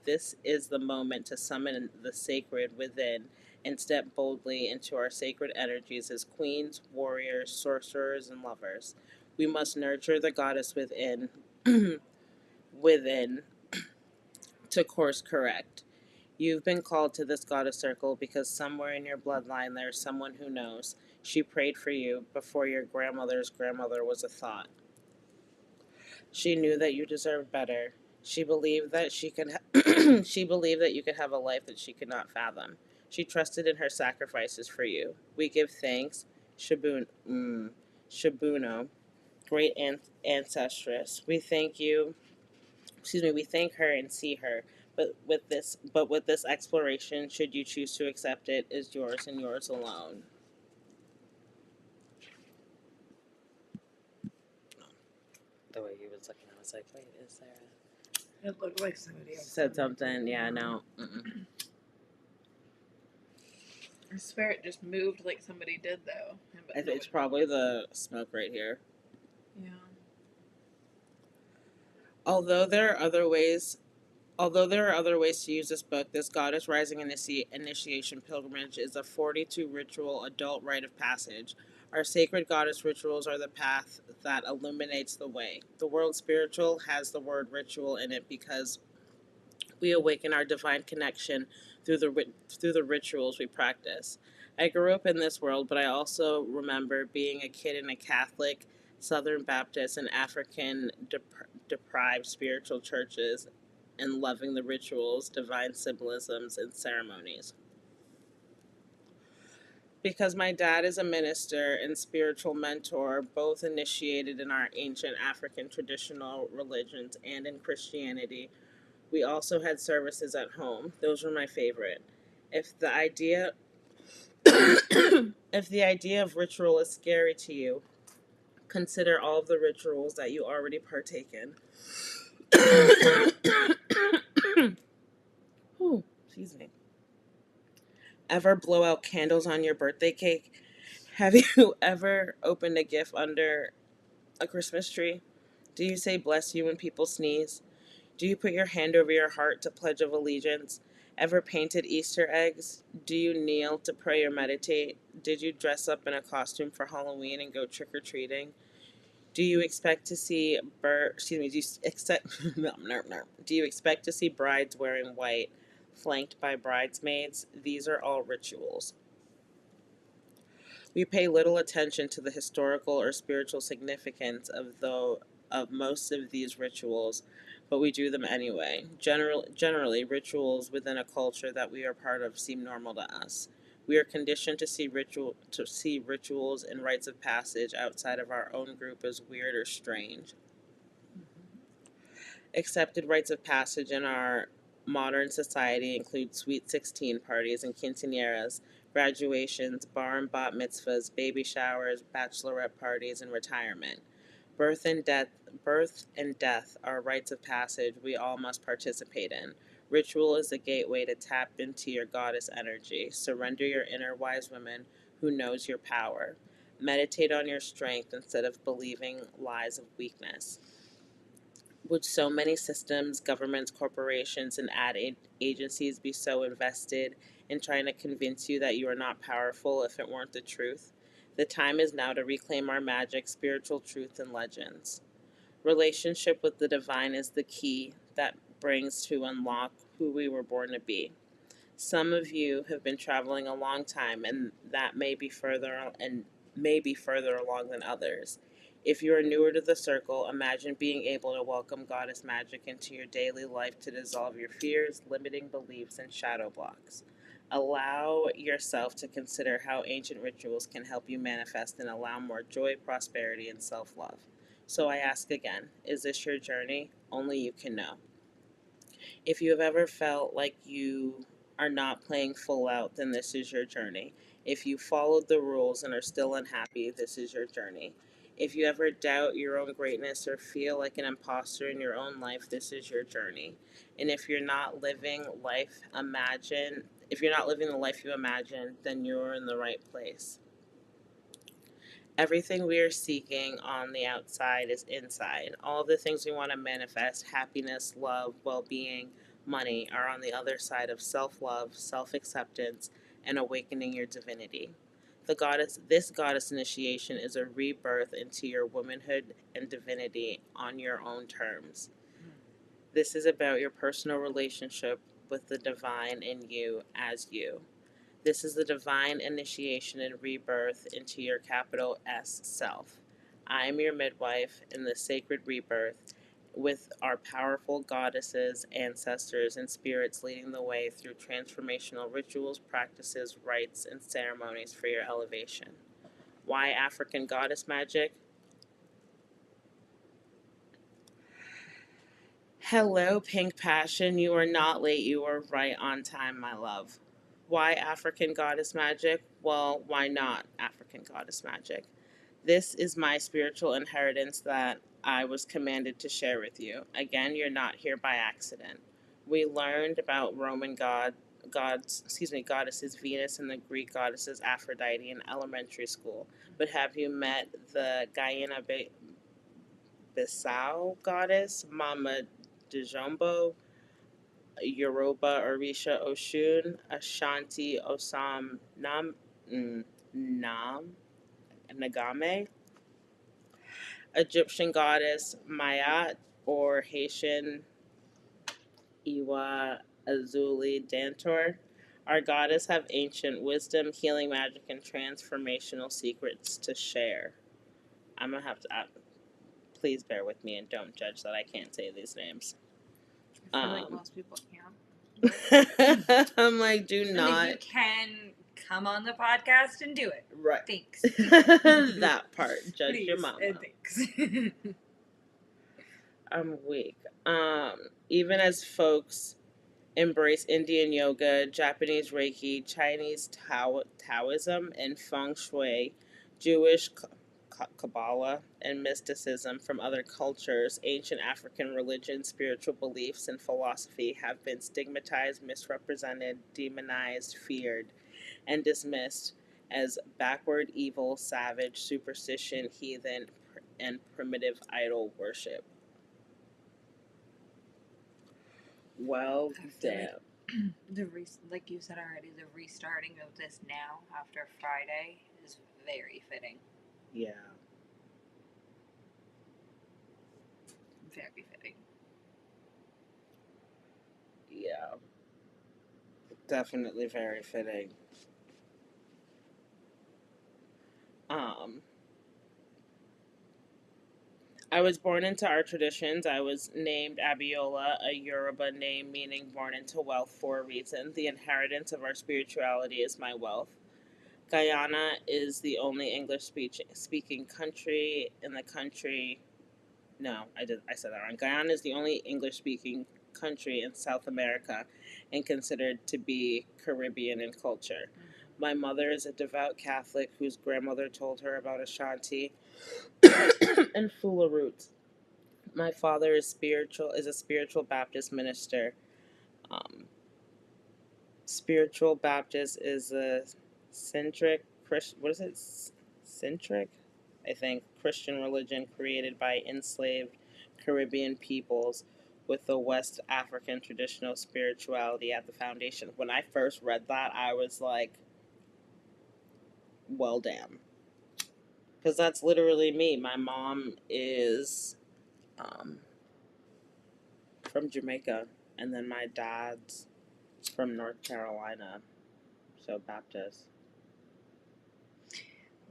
this is the moment to summon the sacred within and step boldly into our sacred energies as queens, warriors, sorcerers, and lovers. We must nurture the goddess within within to course correct. You've been called to this goddess circle because somewhere in your bloodline there's someone who knows. She prayed for you before your grandmother's grandmother was a thought. She knew that you deserved better. She believed that she believed that you could have a life that she could not fathom. She trusted in her sacrifices for you. We give thanks, Shibuno, great ancestress. We thank you. We thank her and see her. But with this exploration, should you choose to accept it, is yours and yours alone. The way he was looking, I was like, wait, is there? It looked like somebody else Said something. Yeah, no. I swear it just moved like somebody did, though. But It's probably the smoke right here. Yeah. Although there are other ways Although there are other ways to use this book, this Goddess Rising Initiation Pilgrimage is a 42 ritual adult rite of passage. Our sacred goddess rituals are the path that illuminates the way. The word spiritual has the word ritual in it because we awaken our divine connection through the rituals we practice. I grew up in this world, but I also remember being a kid in a Catholic, Southern Baptist, and African deprived spiritual churches and loving the rituals, divine symbolisms, and ceremonies. Because my dad is a minister and spiritual mentor, both initiated in our ancient African traditional religions and in Christianity, we also had services at home. Those were my favorite. If the idea if the idea of ritual is scary to you, consider all of the rituals that you already partake in. Ooh, excuse me. Ever blow out candles on your birthday cake? Have you ever opened a gift under a Christmas tree? Do you say bless you when people sneeze? Do you put your hand over your heart to pledge of allegiance? Ever painted Easter eggs? Do you kneel to pray or meditate? Did you dress up in a costume for Halloween and go trick or treating? Do you expect to see do you expect Do you expect to see brides wearing white, flanked by bridesmaids? These are all rituals. We pay little attention to the historical or spiritual significance of most of these rituals, but we do them anyway. Generally, rituals within a culture that we are part of seem normal to us. We are conditioned to see rituals and rites of passage outside of our own group as weird or strange. Accepted rites of passage in our modern society include sweet 16 parties and quinceañeras, graduations, bar and bat mitzvahs, baby showers, bachelorette parties, and retirement. Birth and death, Birth and death are rites of passage we all must participate in. Ritual is a gateway to tap into your goddess energy. Surrender your inner wise woman who knows your power. Meditate on your strength instead of believing lies of weakness. Would so many systems, governments, corporations, and agencies be so invested in trying to convince you that you are not powerful if it weren't the truth? The time is now to reclaim our magic, spiritual truth, and legends. Relationship with the divine is the key that brings to unlock who we were born to be. Some of you have been traveling a long time, and that may be further along than others. If you are newer to the circle, imagine being able to welcome goddess magic into your daily life to dissolve your fears, limiting beliefs, and shadow blocks. Allow yourself to consider how ancient rituals can help you manifest and allow more joy, prosperity, and self love. So I ask again, is this your journey? Only you can know. If you have ever felt like you are not playing full out, then this is your journey. If you followed the rules and are still unhappy, this is your journey. If you ever doubt your own greatness or feel like an imposter in your own life, this is your journey. And if you're not living the life you imagine, then you're in the right place. Everything we are seeking on the outside is inside. All the things we want to manifest, happiness, love, well being, money, are on the other side of self love, self acceptance, and awakening your divinity. This goddess initiation is a rebirth into your womanhood and divinity on your own terms. This is about your personal relationship with the divine in you as you. This is the divine initiation and rebirth into your capital S self. I am your midwife in the sacred rebirth with our powerful goddesses, ancestors, and spirits leading the way through transformational rituals, practices, rites, and ceremonies for your elevation. Why African goddess magic? Hello, Pink Passion. You are not late. You are right on time, my love. Why African goddess magic? Well, why not African goddess magic? This is my spiritual inheritance that I was commanded to share with you. Again, you're not here by accident. We learned about goddesses Venus and the Greek goddesses Aphrodite in elementary school. But have you met the Bissau goddess Mama Djombo, Yoruba Orisha Oshun, Ashanti Osam Nam Nagame, Egyptian goddess Mayat, or Haitian Iwa Azuli Dantor? Our goddess have ancient wisdom, healing magic, and transformational secrets to share. I'm gonna have to. Please bear with me and don't judge that I can't say these names. I feel like most people can't. I'm like, do And not. if you can, come on the podcast and do it. Right. Thanks. That part. Judge Please, your mama. and thanks. I'm weak. Even as folks embrace Indian yoga, Japanese Reiki, Chinese Taoism, and Feng Shui, Jewish Kabbalah, and mysticism from other cultures, ancient African religions, spiritual beliefs, and philosophy have been stigmatized, misrepresented, demonized, feared, and dismissed as backward, evil, savage, superstition, heathen, and primitive idol worship. Well, damn. Like you said already, the restarting of this now after Friday is very fitting. Yeah. Very fitting. Yeah. Definitely very fitting. I was born into our traditions. I was named Abiola, a Yoruba name meaning born into wealth for a reason. The inheritance of our spirituality is my wealth. Guyana is the only English speaking country in the country. No, I said that wrong. Guyana is the only English speaking country in South America and considered to be Caribbean in culture. My mother is a devout Catholic whose grandmother told her about Ashanti and Fula roots. My father is a spiritual Baptist minister. Spiritual Baptist is a centric centric, I think, Christian religion created by enslaved Caribbean peoples with the West African traditional spirituality at the foundation. When I first read that, I was like, well, damn. Because that's literally me. My mom is from Jamaica, and then my dad's from North Carolina, so Baptist.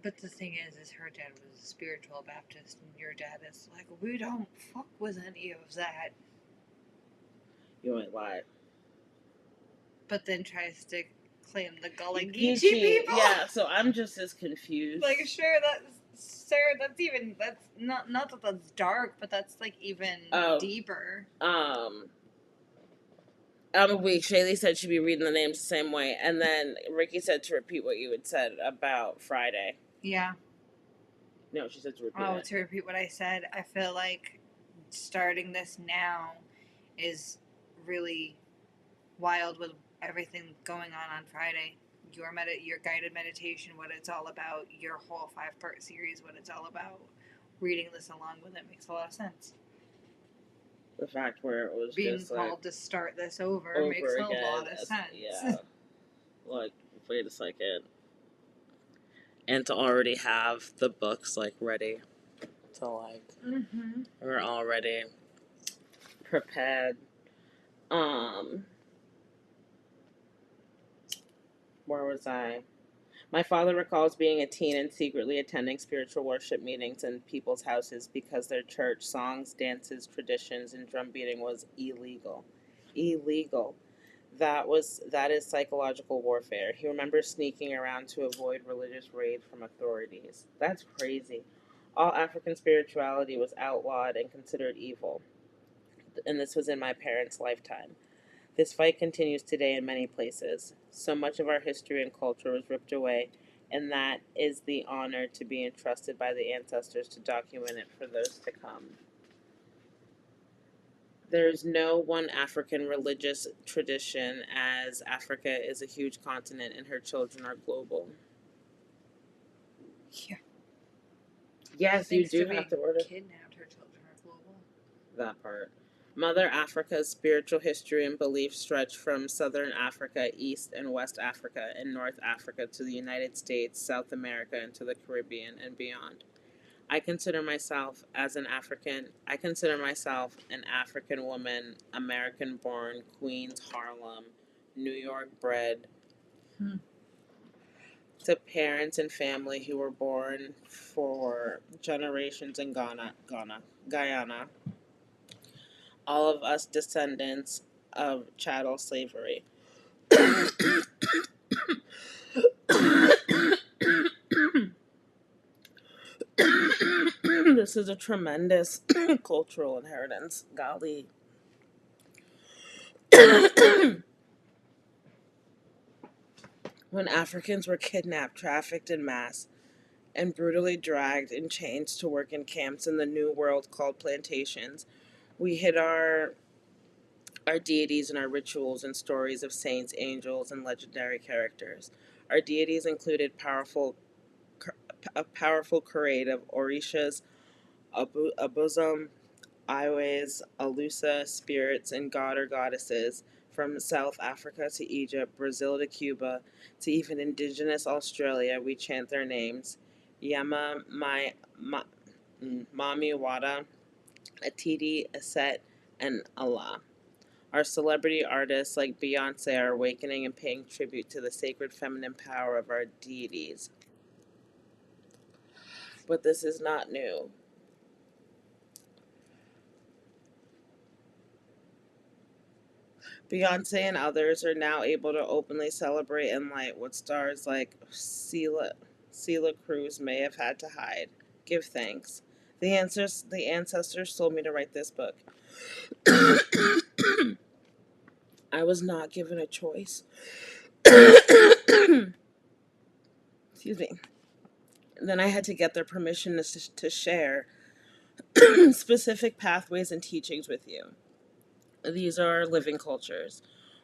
But the thing is her dad was a spiritual Baptist, and your dad is like, we don't fuck with any of that. You ain't lie. But then tries to claim the Gullah Geechee people. Yeah, so I'm just as confused. Like, that's even, that's not that that's dark, but that's like even deeper. I'm weak. Shaylee said she'd be reading the names the same way, and then Ricki said to repeat what you had said about Friday. Yeah. No, she said to repeat it. To repeat what I said, I feel like starting this now is really wild with everything going on Friday. Your guided meditation, what it's all about, your whole 5-part series, what it's all about. Reading this along with it makes a lot of sense. The fact where it was being just called like, to start this over makes again, a lot of sense. Yeah. Like, wait a second. And to already have the books like ready to like we're already prepared. Where was I? My father recalls being a teen and secretly attending spiritual worship meetings in people's houses because their church songs, dances, traditions, and drum beating was illegal. Illegal. That is psychological warfare. He remembers sneaking around to avoid religious raid from authorities. That's crazy. All African spirituality was outlawed and considered evil. And this was in my parents' lifetime. This fight continues today in many places. So much of our history and culture was ripped away, and that is the honor to be entrusted by the ancestors to document it for those to come. There's no one African religious tradition, as Africa is a huge continent and her children are global. Yeah. Yes, you Thanks do to have being to order kidnapped, her children are global. that part. Mother Africa's spiritual history and beliefs stretch from southern Africa, East and West Africa, and North Africa to the United States, South America, and to the Caribbean and beyond. I consider myself an African woman, American born, Queens, Harlem, New York bred, Hmm. to parents and family who were born for generations in Guyana, all of us descendants of chattel slavery. This is a tremendous cultural inheritance. Golly. When Africans were kidnapped, trafficked in mass, and brutally dragged in chains to work in camps in the New World called plantations, we hid our deities and our rituals and stories of saints, angels, and legendary characters. Our deities included a powerful parade of orishas, abuzum, Iwes, Alusa, spirits, and god or goddesses from South Africa to Egypt, Brazil to Cuba, to even indigenous Australia. We chant their names: Yama, Mami Wada, Atiti, Aset, and Allah. Our celebrity artists like Beyonce are awakening and paying tribute to the sacred feminine power of our deities. But this is not new. Beyonce and others are now able to openly celebrate in light what stars like Celia Cruz may have had to hide. Give thanks. The ancestors told me to write this book. I was not given a choice. Excuse me. Then I had to get their permission to share specific pathways and teachings with you. These are our living cultures.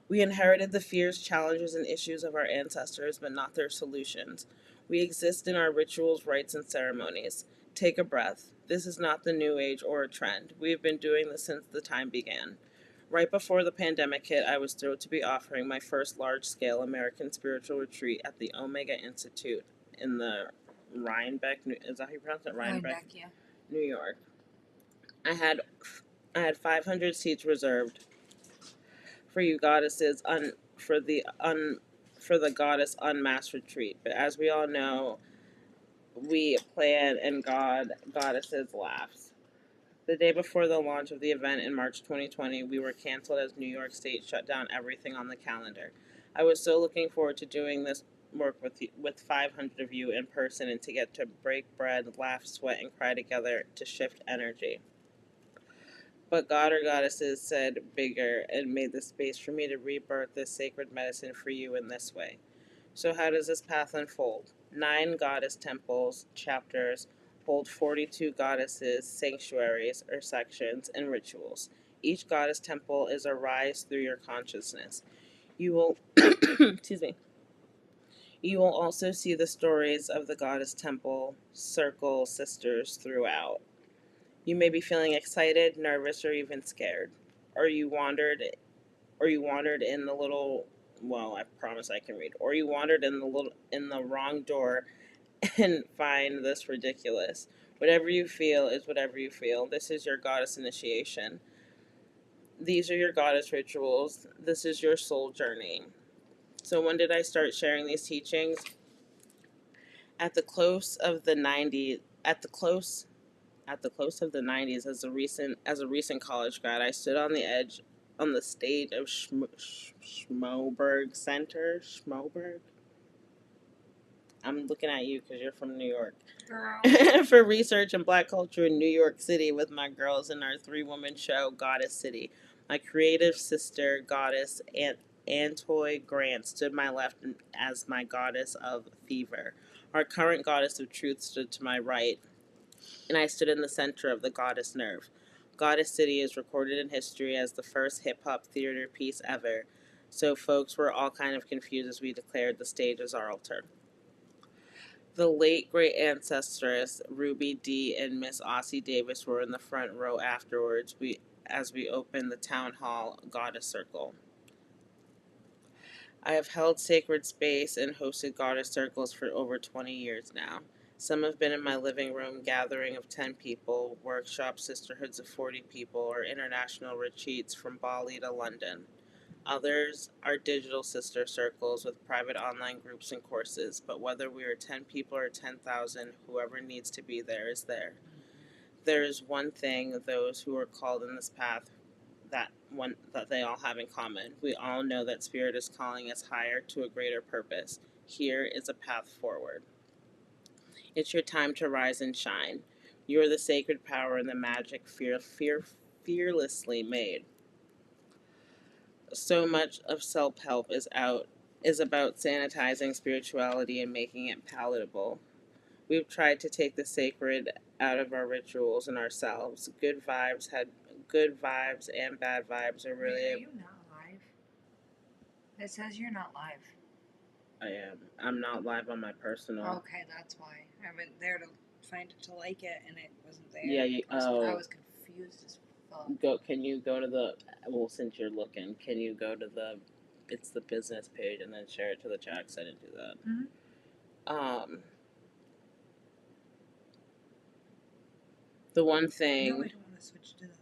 We inherited the fears, challenges, and issues of our ancestors, but not their solutions. We exist in our rituals, rites, and ceremonies. Take a breath. This is not the new age or a trend. We have been doing this since the time began. Right before the pandemic hit, I was thrilled to be offering my first large-scale American spiritual retreat at the Omega Institute in the Rhinebeck, is that how you pronounce it? Rhinebeck, yeah. New York. I had 500 seats reserved for you goddesses for the goddess unmasked retreat. But as we all know, we plan and goddesses laughs. The day before the launch of the event in March 2020, we were canceled as New York State shut down everything on the calendar. I was so looking forward to doing this work with 500 of you in person and to get to break bread, laugh, sweat, and cry together to shift energy. But God or goddesses said bigger and made the space for me to rebirth this sacred medicine for you in this way. So, how does this path unfold? 9 goddess temples, chapters, hold 42 goddesses, sanctuaries, or sections, and rituals. Each goddess temple is a rise through your consciousness. You will, excuse me, you will also see the stories of the goddess temple circle sisters throughout. You may be feeling excited, nervous, or even scared. Or you wandered in the little well, I promise I can read. Or you wandered in the wrong door and find this ridiculous. Whatever you feel is whatever you feel. This is your goddess initiation. These are your goddess rituals. This is your soul journey. So when did I start sharing these teachings? At the close of the 90s, at the close of the 90s, as a recent college grad, I stood on the edge on the stage of Schmoberg Center. Schmoberg? I'm looking at you because you're from New York. Girl. For research in Black culture in New York City with my girls in our 3-woman show, Goddess City. My creative sister, Goddess Antoy Grant, stood my left as my goddess of fever. Our current goddess of truth stood to my right, and I stood in the center of the goddess nerve. Goddess City is recorded in history as the first hip hop theater piece ever, so folks were all kind of confused as we declared the stage as our altar. The late great ancestress Ruby D and Miss Ossie Davis were in the front row afterwards. As we opened the town hall goddess circle. I have held sacred space and hosted goddess circles for over 20 years now. Some have been in my living room, gathering of 10 people, workshops, sisterhoods of 40 people, or international retreats from Bali to London. Others are digital sister circles with private online groups and courses, but whether we are 10 people or 10,000, whoever needs to be there is there. There is one thing those who are called in this path that they all have in common. We all know that Spirit is calling us higher to a greater purpose. Here is a path forward. It's your time to rise and shine. You are the sacred power and the magic fearlessly made. So much of self-help is about sanitizing spirituality and making it palatable. We've tried to take the sacred out of our rituals and ourselves. Good vibes and bad vibes are really. Are you not live? It says you're not live. I am. I'm not live on my personal. Okay, that's why. I went there to find it to like it, and it wasn't there. Yeah. I was confused as fuck. Can you go to the? Well, since you're looking, can you go to the? It's the business page and then share it to the chat. 'Cause I didn't do that. Mm-hmm. The one thing. No, I don't want to switch to that account.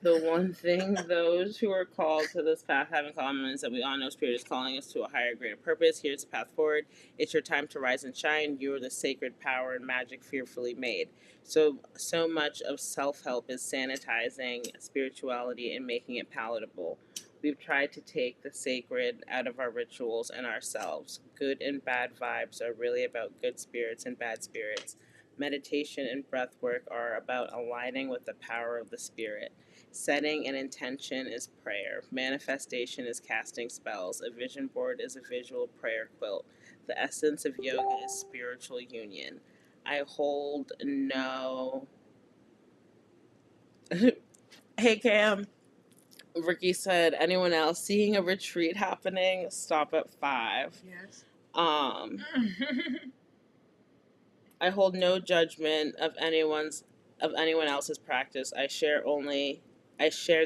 The one thing those who are called to this path have in common is that we all know Spirit is calling us to a higher, greater purpose. Here's the path forward. It's your time to rise and shine. You are the sacred power and magic fearfully made. So much of self-help is sanitizing spirituality and making it palatable. We've tried to take the sacred out of our rituals and ourselves. Good and bad vibes are really about good spirits and bad spirits. Meditation and breath work are about aligning with the power of the Spirit. Setting an intention is prayer. Manifestation is casting spells. A vision board is a visual prayer quilt. The essence of yoga is spiritual union. I hold no. Hey, Cam. Ricki said, anyone else seeing a retreat happening? Stop at 5. Yes. I hold no judgment of anyone else's practice. I share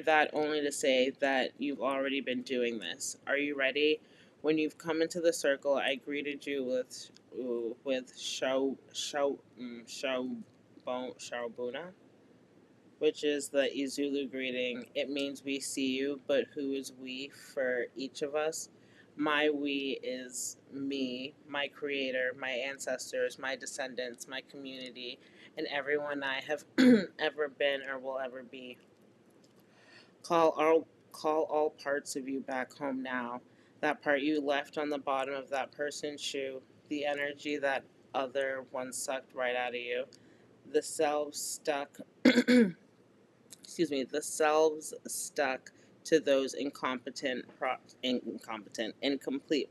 that only to say that you've already been doing this. Are you ready? When you've come into the circle, I greeted you with Shaubuna, which is the Izulu greeting. It means we see you, but who is we for each of us? My we is me, my creator, my ancestors, my descendants, my community, and everyone I have ever been or will ever be. Call all parts of you back home now. That part you left on the bottom of that person's shoe, the energy that other one sucked right out of you, the selves stuck the selves stuck to those incomplete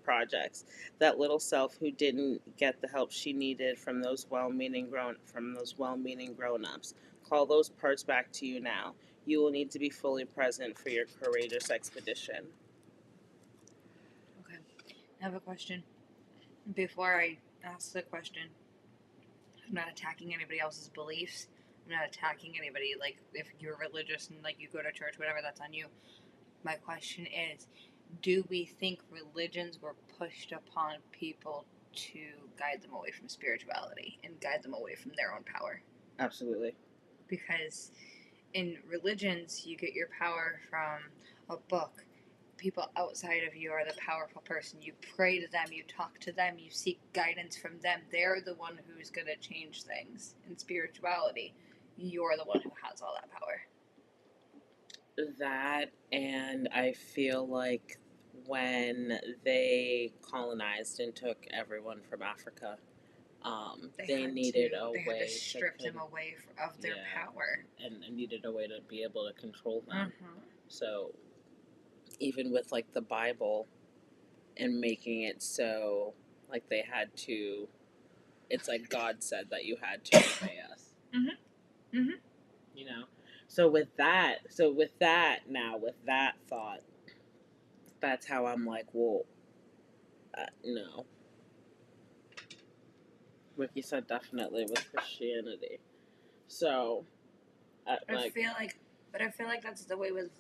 projects. That little self who didn't get the help she needed from those well-meaning grown-ups. Call those parts back to you now. You will need to be fully present for your courageous expedition. Okay. I have a question. Before I ask the question, I'm not attacking anybody else's beliefs. I'm not attacking anybody. Like, if you're religious and, like, you go to church, whatever, that's on you. My question is, do we think religions were pushed upon people to guide them away from spirituality and guide them away from their own power? Absolutely. Because in religions, you get your power from a book. People outside of you are the powerful person. You pray to them, you talk to them, you seek guidance from them. They're the one who's going to change things. In spirituality, you're the one who has all that power. That, and I feel like when they colonized and took everyone from Africa, they needed a way to strip them away of their power, and needed a way to be able to control them. Mm-hmm. So even with like the Bible and making it so like they had to, it's like God said that you had to obey us. Mm-hmm. Mm-hmm. You know, So with that thought, that's how I'm like, well, no. Ricki said definitely with Christianity. So, I like, feel like that's the way with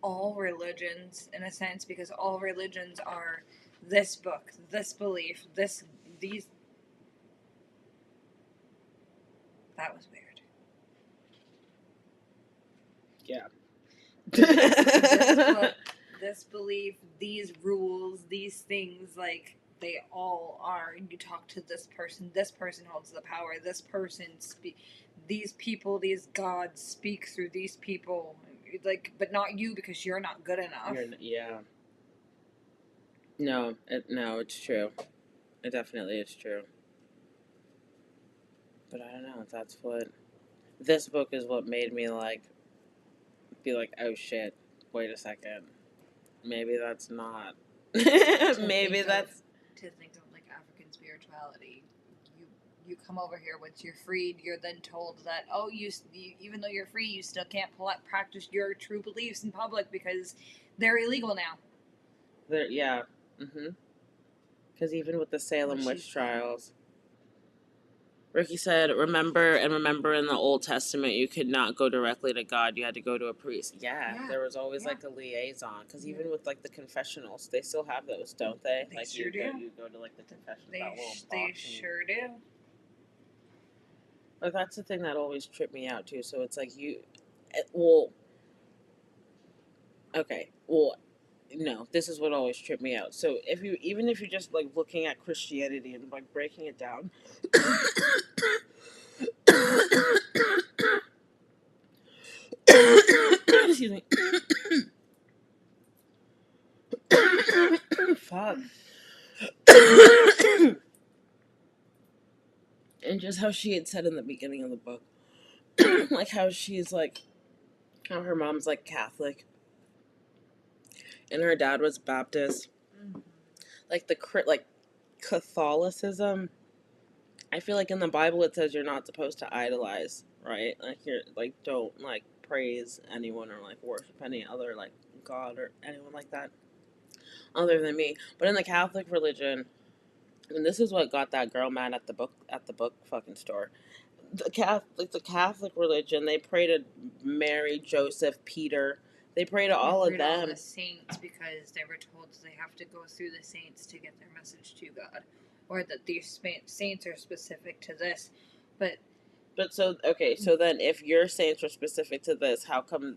all religions in a sense, because all religions are this book, this belief, these. That was weird. yeah. This book, this belief, these rules, these things, like they all are. You talk to this person holds the power. This person these people, these gods speak through these people, like, but not you because you're not good enough. Yeah. No, it's true. It definitely is true. But I don't know. That's what this book is. What made me like be like, oh shit. Wait a second. Maybe that's not. Maybe that's. To think of like African spirituality. You come over here once you're freed. You're then told that you even though you're free, you still can't practice your true beliefs in public because they're illegal now. Yeah. Because even with the Salem witch trials, Ricki said, remember in the Old Testament, you could not go directly to God. You had to go to a priest. Yeah. There was always like a liaison. Because even with like the confessionals, they still have those, don't they? They like sure do. You go to like the confessional. They sure do. But that's the thing that always tripped me out too. So it's like no, this is what always tripped me out. So even if you're just like looking at Christianity and like breaking it down, excuse me, fuck, and just how she had said in the beginning of the book, like how she's like, how her mom's like Catholic, and her dad was Baptist, like Catholicism. I feel like in the Bible it says you're not supposed to idolize, right? Like you're like don't like praise anyone or like worship any other like god or anyone like that other than me. But in the Catholic religion, and this is what got that girl mad at the book fucking store. The Catholic religion, they pray to Mary, Joseph, Peter. They pray to all of them. All the saints because they were told they have to go through the saints to get their message to God, or that these saints are specific to this. But so okay, so then if your saints are specific to this, how come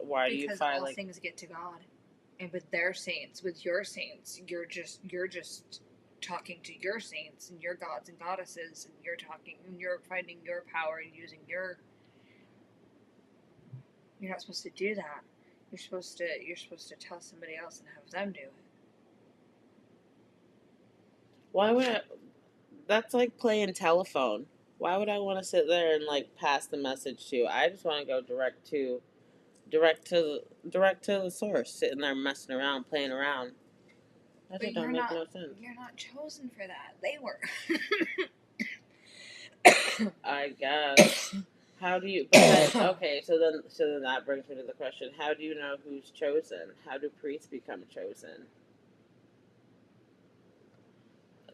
why do you find all things get to God, and with their saints, with your saints, you're just talking to your saints and your gods and goddesses, and you're finding your power and using your. You're not supposed to do that. You're supposed to tell somebody else and have them do it. Why would I? That's like playing telephone. Why would I want to sit there and like pass the message to you? I just want to go direct to the source, sitting there messing around, playing around. That just don't make no sense. You're not chosen for that. They were. I guess. How do you? But then, okay, so then that brings me to the question: how do you know who's chosen? How do priests become chosen?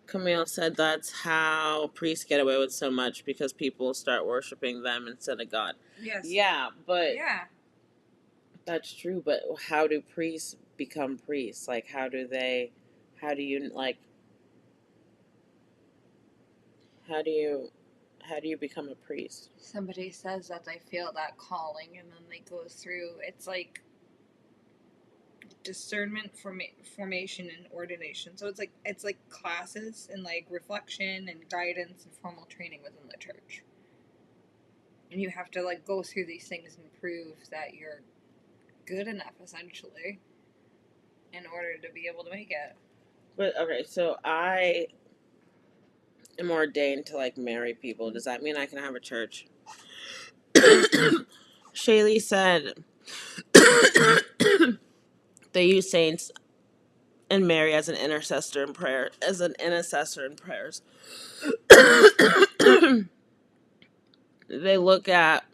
Camille said that's how priests get away with so much because people start worshiping them instead of God. Yes. Yeah, but that's true. But how do priests become priests? Like, how do you become a priest? Somebody says that they feel that calling, and then they go through. It's like discernment, formation, and ordination. So it's like classes and like reflection and guidance and formal training within the church. And you have to like go through these things and prove that you're good enough, essentially, in order to be able to make it. But okay, so I am ordained to like marry people. Does that mean I can have a church? Shaylee said they use saints and Mary as an intercessor in prayers. They look at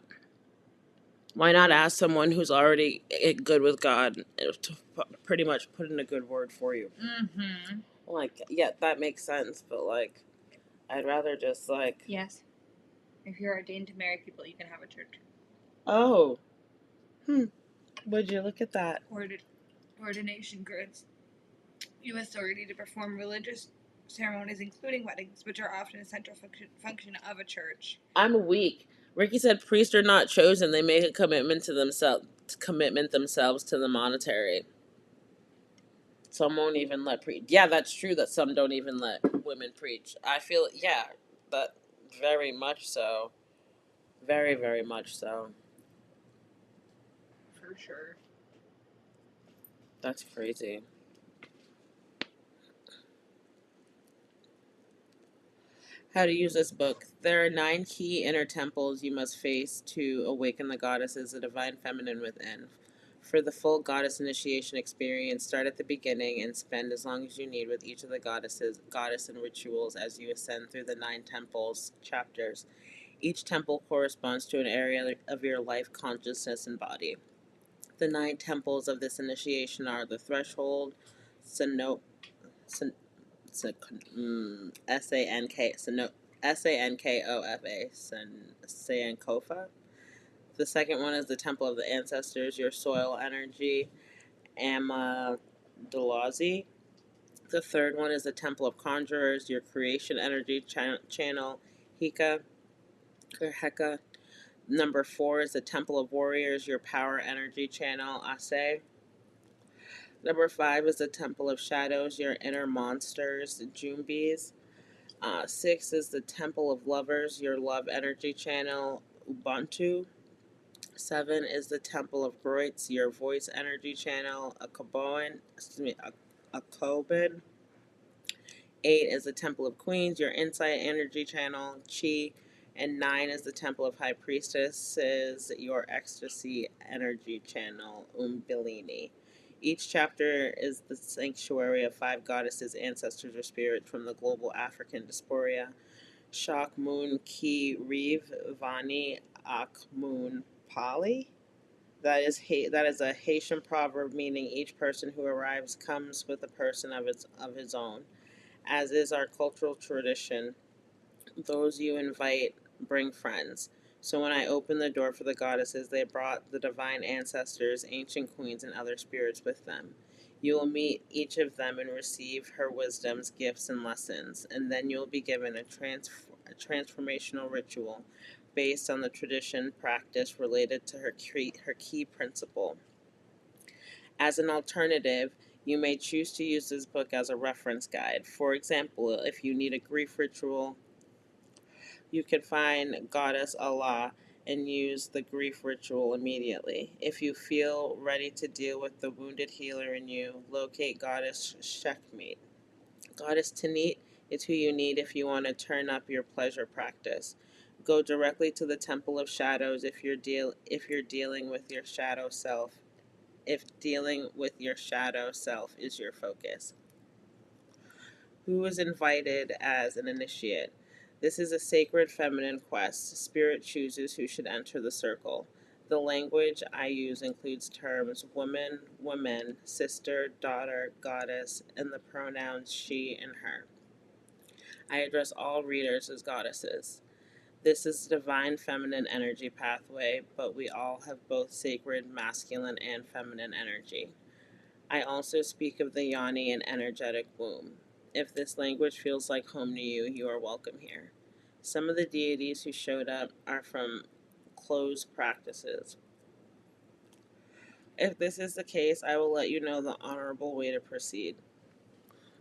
Why not ask someone who's already good with God to pretty much put in a good word for you? Mm-hmm. Like, yeah, that makes sense, but like, I'd rather just like, Yes. If you're ordained to marry people, you can have a church. oh, would you look at that? Ordination grants you authority to perform religious ceremonies, including weddings, which are often a central function of a church. I'm weak. Ricki said priests are not chosen; they make a commitment to themselves to the monetary. Some won't even let preach. Yeah, that's true. That some don't even let women preach. I feel that very much so, very very much so. For sure. That's crazy. How to use this book. There are 9 key inner temples you must face to awaken the goddesses, the divine feminine within. For the full goddess initiation experience, start at the beginning and spend as long as you need with each of the goddess and rituals as you ascend through the 9 temples chapters. Each temple corresponds to an area of your life, consciousness, and body. The 9 temples of this initiation are the threshold, Sano, San, S-A-N-K, S-A-N-K-O-F-A, Sankofa. The second one is the Temple of the Ancestors, your soil energy, Amadalazi. The third one is the Temple of Conjurers, your creation energy channel, Hika, or Heka. Number 4 is the Temple of Warriors, your power energy channel, Ase. Number 5 is the Temple of Shadows, your inner monsters, Jumbis. 6 is the Temple of Lovers, your love energy channel, Ubuntu. 7 is the Temple of Groits, your voice energy channel, Akobin. 8 is the Temple of Queens, your insight energy channel, Chi. And 9 is the Temple of High Priestesses, your ecstasy energy channel, Umbilini. Each chapter is the sanctuary of 5 goddesses, ancestors, or spirits from the global African diaspora. Shak Moon Ki Reeve Vani Ak Moon Pali. That is a Haitian proverb meaning each person who arrives comes with a person of his own. As is our cultural tradition, those you invite bring friends. So when I opened the door for the goddesses, they brought the divine ancestors, ancient queens, and other spirits with them. You will meet each of them and receive her wisdoms, gifts, and lessons, and then you will be given a transformational ritual based on the tradition practice related to her key principle. As an alternative, you may choose to use this book as a reference guide. For example, if you need a grief ritual, you can find Goddess Allah and use the grief ritual immediately. If you feel ready to deal with the wounded healer in you, locate Goddess Shekmeet. Goddess Tanit is who you need if you want to turn up your pleasure practice. Go directly to the Temple of Shadows if you're dealing with your shadow self. If dealing with your shadow self is your focus. Who is invited as an initiate? This is a sacred feminine quest. Spirit chooses who should enter the circle. The language I use includes terms woman, women, sister, daughter, goddess, and the pronouns she and her. I address all readers as goddesses. This is a divine feminine energy pathway, but we all have both sacred masculine and feminine energy. I also speak of the yoni and energetic womb. If this language feels like home to you, you are welcome here. Some of the deities who showed up are from closed practices. If this is the case, I will let you know the honorable way to proceed.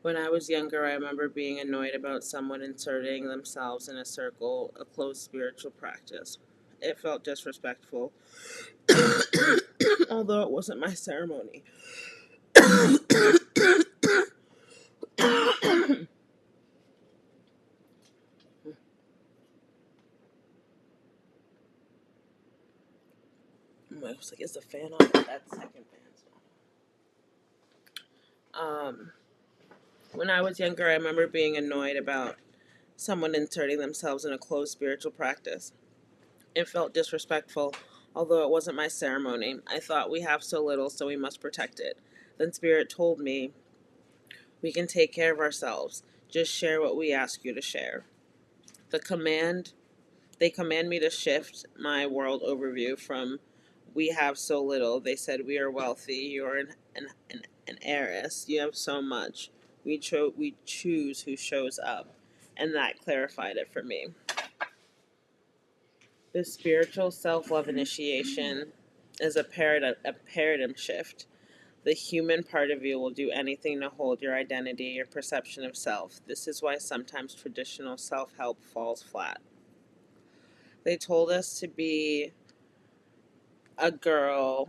When I was younger, I remember being annoyed about someone inserting themselves in a circle, a closed spiritual practice. It felt disrespectful, although it wasn't my ceremony. I was like, is the fan on? That second fan's not. When I was younger, I remember being annoyed about someone inserting themselves in a closed spiritual practice. It felt disrespectful, Although it wasn't my ceremony, I thought we have so little, so we must protect it. Then Spirit told me, we can take care of ourselves. Just share what we ask you to share. The command They command me to shift my world overview from we have so little. They said we are wealthy. You are an heiress. You have so much. We choose who shows up, and that clarified it for me. The spiritual self love initiation is a paradigm shift. The human part of you will do anything to hold your identity, your perception of self. This is why sometimes traditional self help falls flat. They told us to be a girl.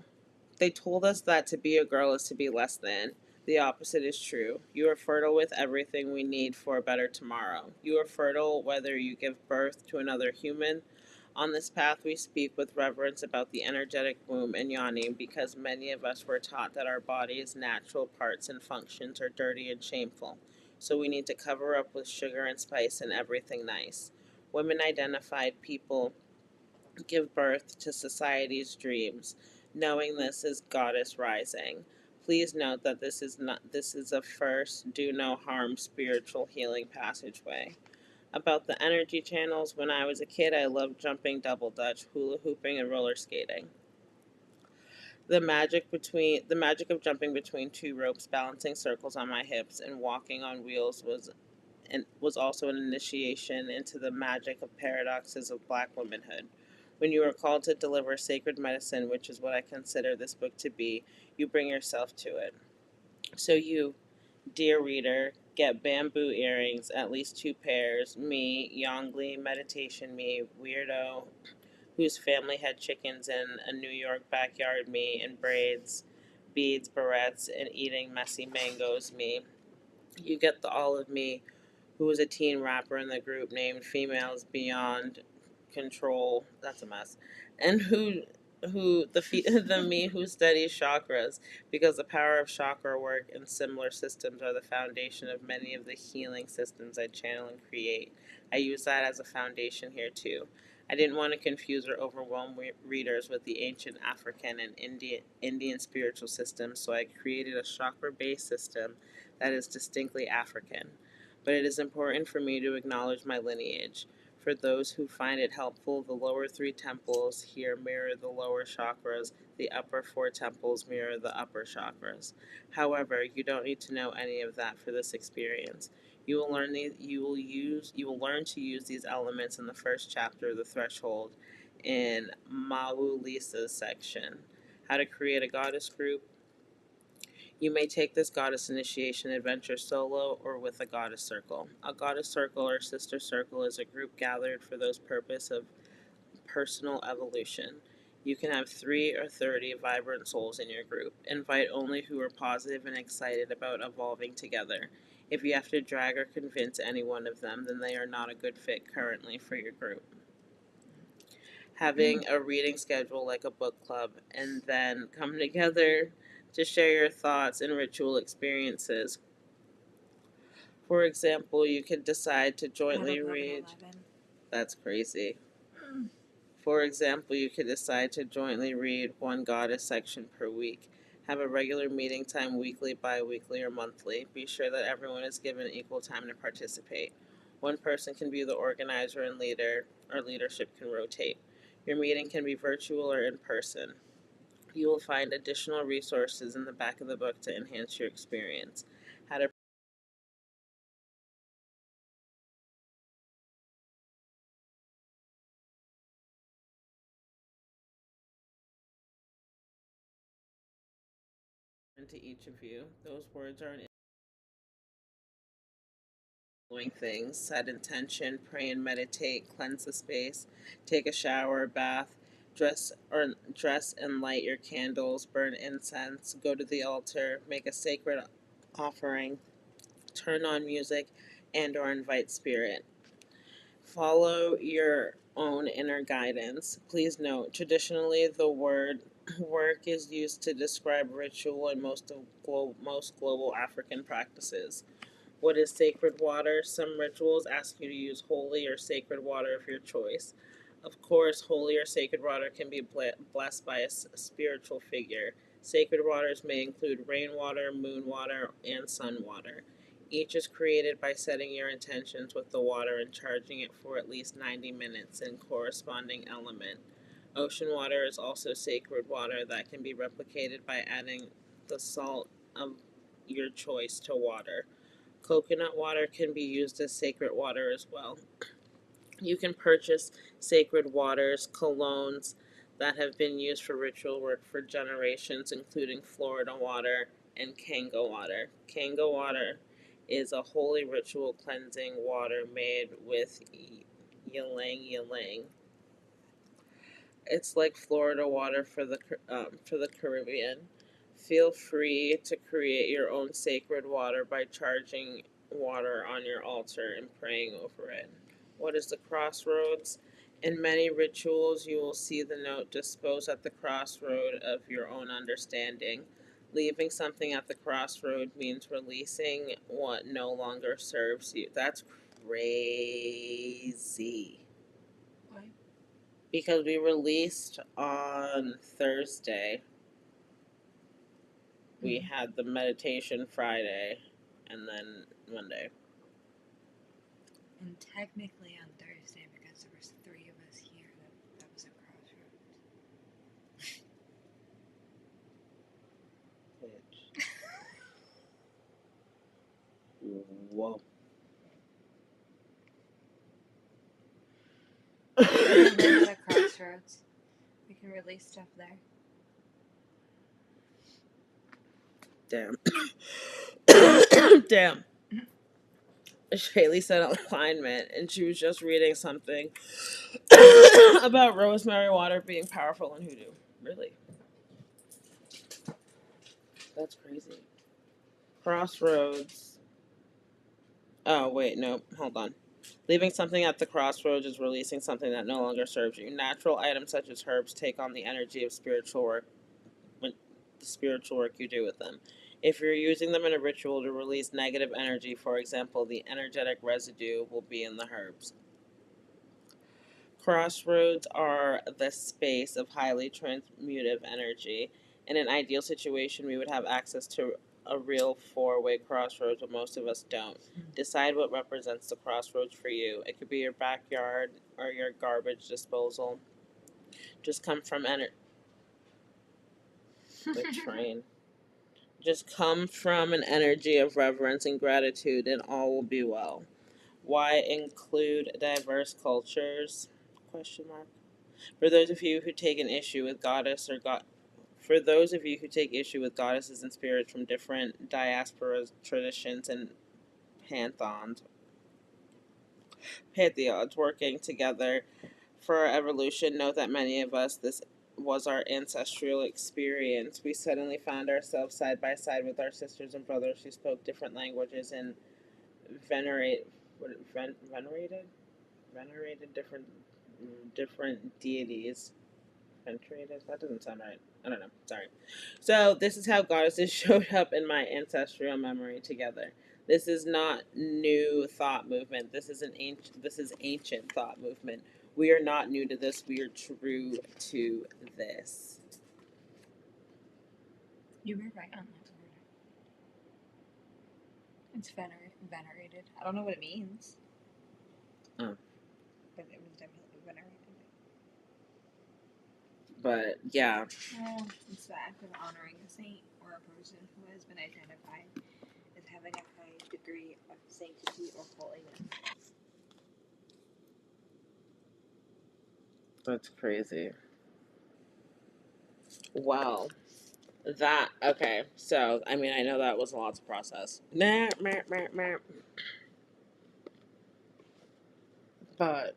They told us that to be a girl is to be less than. The opposite is true. You are fertile with everything we need for a better tomorrow. You are fertile whether you give birth to another human. On this path, we speak with reverence about the energetic womb and yoni because many of us were taught that our body's natural parts and functions are dirty and shameful. So we need to cover up with sugar and spice and everything nice. Women identified people give birth to society's dreams. Knowing this is goddess rising. Please note that this is a first do no harm spiritual healing passageway. About the energy channels, when I was a kid I loved jumping double dutch, hula hooping and roller skating. The magic of jumping between two ropes, balancing circles on my hips, and walking on wheels was also an initiation into the magic of paradoxes of black womanhood. When you are called to deliver sacred medicine, which is what I consider this book to be, you bring yourself to it. So you, dear reader, get bamboo earrings, at least 2 pairs. Me, Yongli, meditation me, weirdo, whose family had chickens in a New York backyard me, and braids, beads, barrettes, and eating messy mangoes me. You get the all of me, who was a teen rapper in the group named Females Beyond Control. That's a mess. And the me who studies chakras, because the power of chakra work and similar systems are the foundation of many of the healing systems I channel and create. I use that as a foundation here too. I didn't want to confuse or overwhelm readers with the ancient African and Indian spiritual systems, so I created a chakra based system that is distinctly African. But it is important for me to acknowledge my lineage. For those who find it helpful, the lower 3 temples here mirror the lower chakras, the upper 4 temples mirror the upper chakras. However, you don't need to know any of that for this experience. You will learn to use these elements in the first chapter, The Threshold, in Mawu Lisa's section. How to create a goddess group. You may take this goddess initiation adventure solo or with a goddess circle. A goddess circle or sister circle is a group gathered for those purpose of personal evolution. You can have 3 or 30 vibrant souls in your group. Invite only who are positive and excited about evolving together. If you have to drag or convince any one of them, then they are not a good fit currently for your group. Having a reading schedule like a book club, and then come together to share your thoughts and ritual experiences. For example, you could decide to jointly read. That's crazy. For example, you could decide to jointly read one goddess section per week. Have a regular meeting time weekly, bi-weekly, or monthly. Be sure that everyone is given equal time to participate. One person can be the organizer and leader, or leadership can rotate. Your meeting can be virtual or in person. You will find additional resources in the back of the book to enhance your experience. How to to each of you. Those words are an following things: set intention, pray and meditate, cleanse the space, take a shower, bath, dress and light your candles, burn incense, go to the altar, make a sacred offering, turn on music, and or invite spirit. Follow your own inner guidance. Please note, traditionally the word work is used to describe ritual in most global African practices. What is sacred water? Some rituals ask you to use holy or sacred water of your choice. Of course, holy or sacred water can be blessed by a spiritual figure. Sacred waters may include rainwater, moon water, and sun water. Each is created by setting your intentions with the water and charging it for at least 90 minutes in corresponding element. Ocean water is also sacred water that can be replicated by adding the salt of your choice to water. Coconut water can be used as sacred water as well. You can purchase sacred waters, colognes that have been used for ritual work for generations, including Florida water and Kanga water. Kanga water is a holy ritual cleansing water made with ylang ylang. It's like Florida water for the Caribbean. Feel free to create your own sacred water by charging water on your altar and praying over it. What is the crossroads? In many rituals, you will see the note dispose at the crossroad of your own understanding. Leaving something at the crossroad means releasing what no longer serves you. That's crazy. Why? Because we released on Thursday. We had the meditation Friday and then Monday. And technically on Thursday, because there was 3 of us here, that was a crossroads. Whoa. We live at a crossroads. We can release stuff there. Damn. Damn. Shaylee said alignment, and she was just reading something about rosemary water being powerful in hoodoo. Really? That's crazy. Crossroads. Oh, wait, no, hold on. Leaving something at the crossroads is releasing something that no longer serves you. Natural items such as herbs take on the energy of spiritual work when the spiritual work you do with them. If you're using them in a ritual to release negative energy, for example, the energetic residue will be in the herbs. Crossroads are the space of highly transmutive energy. In an ideal situation, we would have access to a real 4-way crossroads, but most of us don't. Decide what represents the crossroads for you. It could be your backyard or your garbage disposal. Just come from the train. Just come from an energy of reverence and gratitude, and all will be well. Why include diverse cultures? Question mark. For those of you who take an issue with goddess or god, for those of you who take issue with goddesses and spirits from different diasporas, traditions, and pantheons working together for our evolution, note that many of us, this was our ancestral experience. We suddenly found ourselves side by side with our sisters and brothers who spoke different languages and venerated different deities. Venerated? That doesn't sound right. I don't know. Sorry. So this is how goddesses showed up in my ancestral memory together. This is not new thought movement. This is ancient thought movement. We are not new to this. We are true to this. You were right on that word. It's venerated. I don't know what it means. Oh. But it was definitely venerated. But yeah. It's the act of honoring a saint or a person who has been identified as having a high degree of sanctity or holiness. That's crazy. Wow. Okay. So, I mean, I know that was a lot to process. But,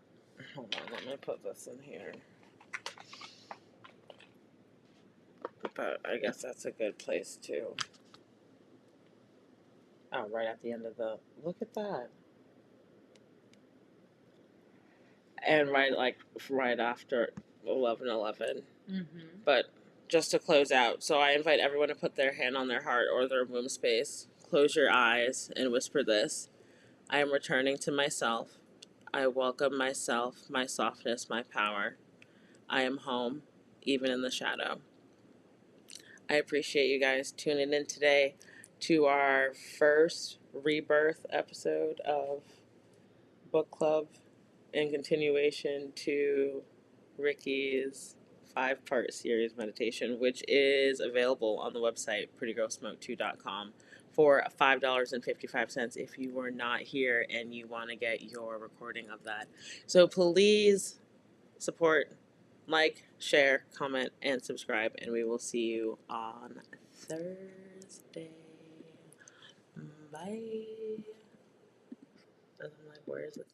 hold on, let me put this in here. But I guess that's a good place to. Oh, right at the end of the. Look at that. And right after 11:11. Mm-hmm. But just to close out, so I invite everyone to put their hand on their heart or their womb space. Close your eyes and whisper this: I am returning to myself. I welcome myself, my softness, my power. I am home, even in the shadow. I appreciate you guys tuning in today to our first rebirth episode of book club in continuation to Ricky's 5-part series meditation, which is available on the website prettygirlsmoke2.com for $5.55 if you were not here and you want to get your recording of that. So please support, like, share, comment, and subscribe, and we will see you on Thursday. Bye. And I'm like, where is it?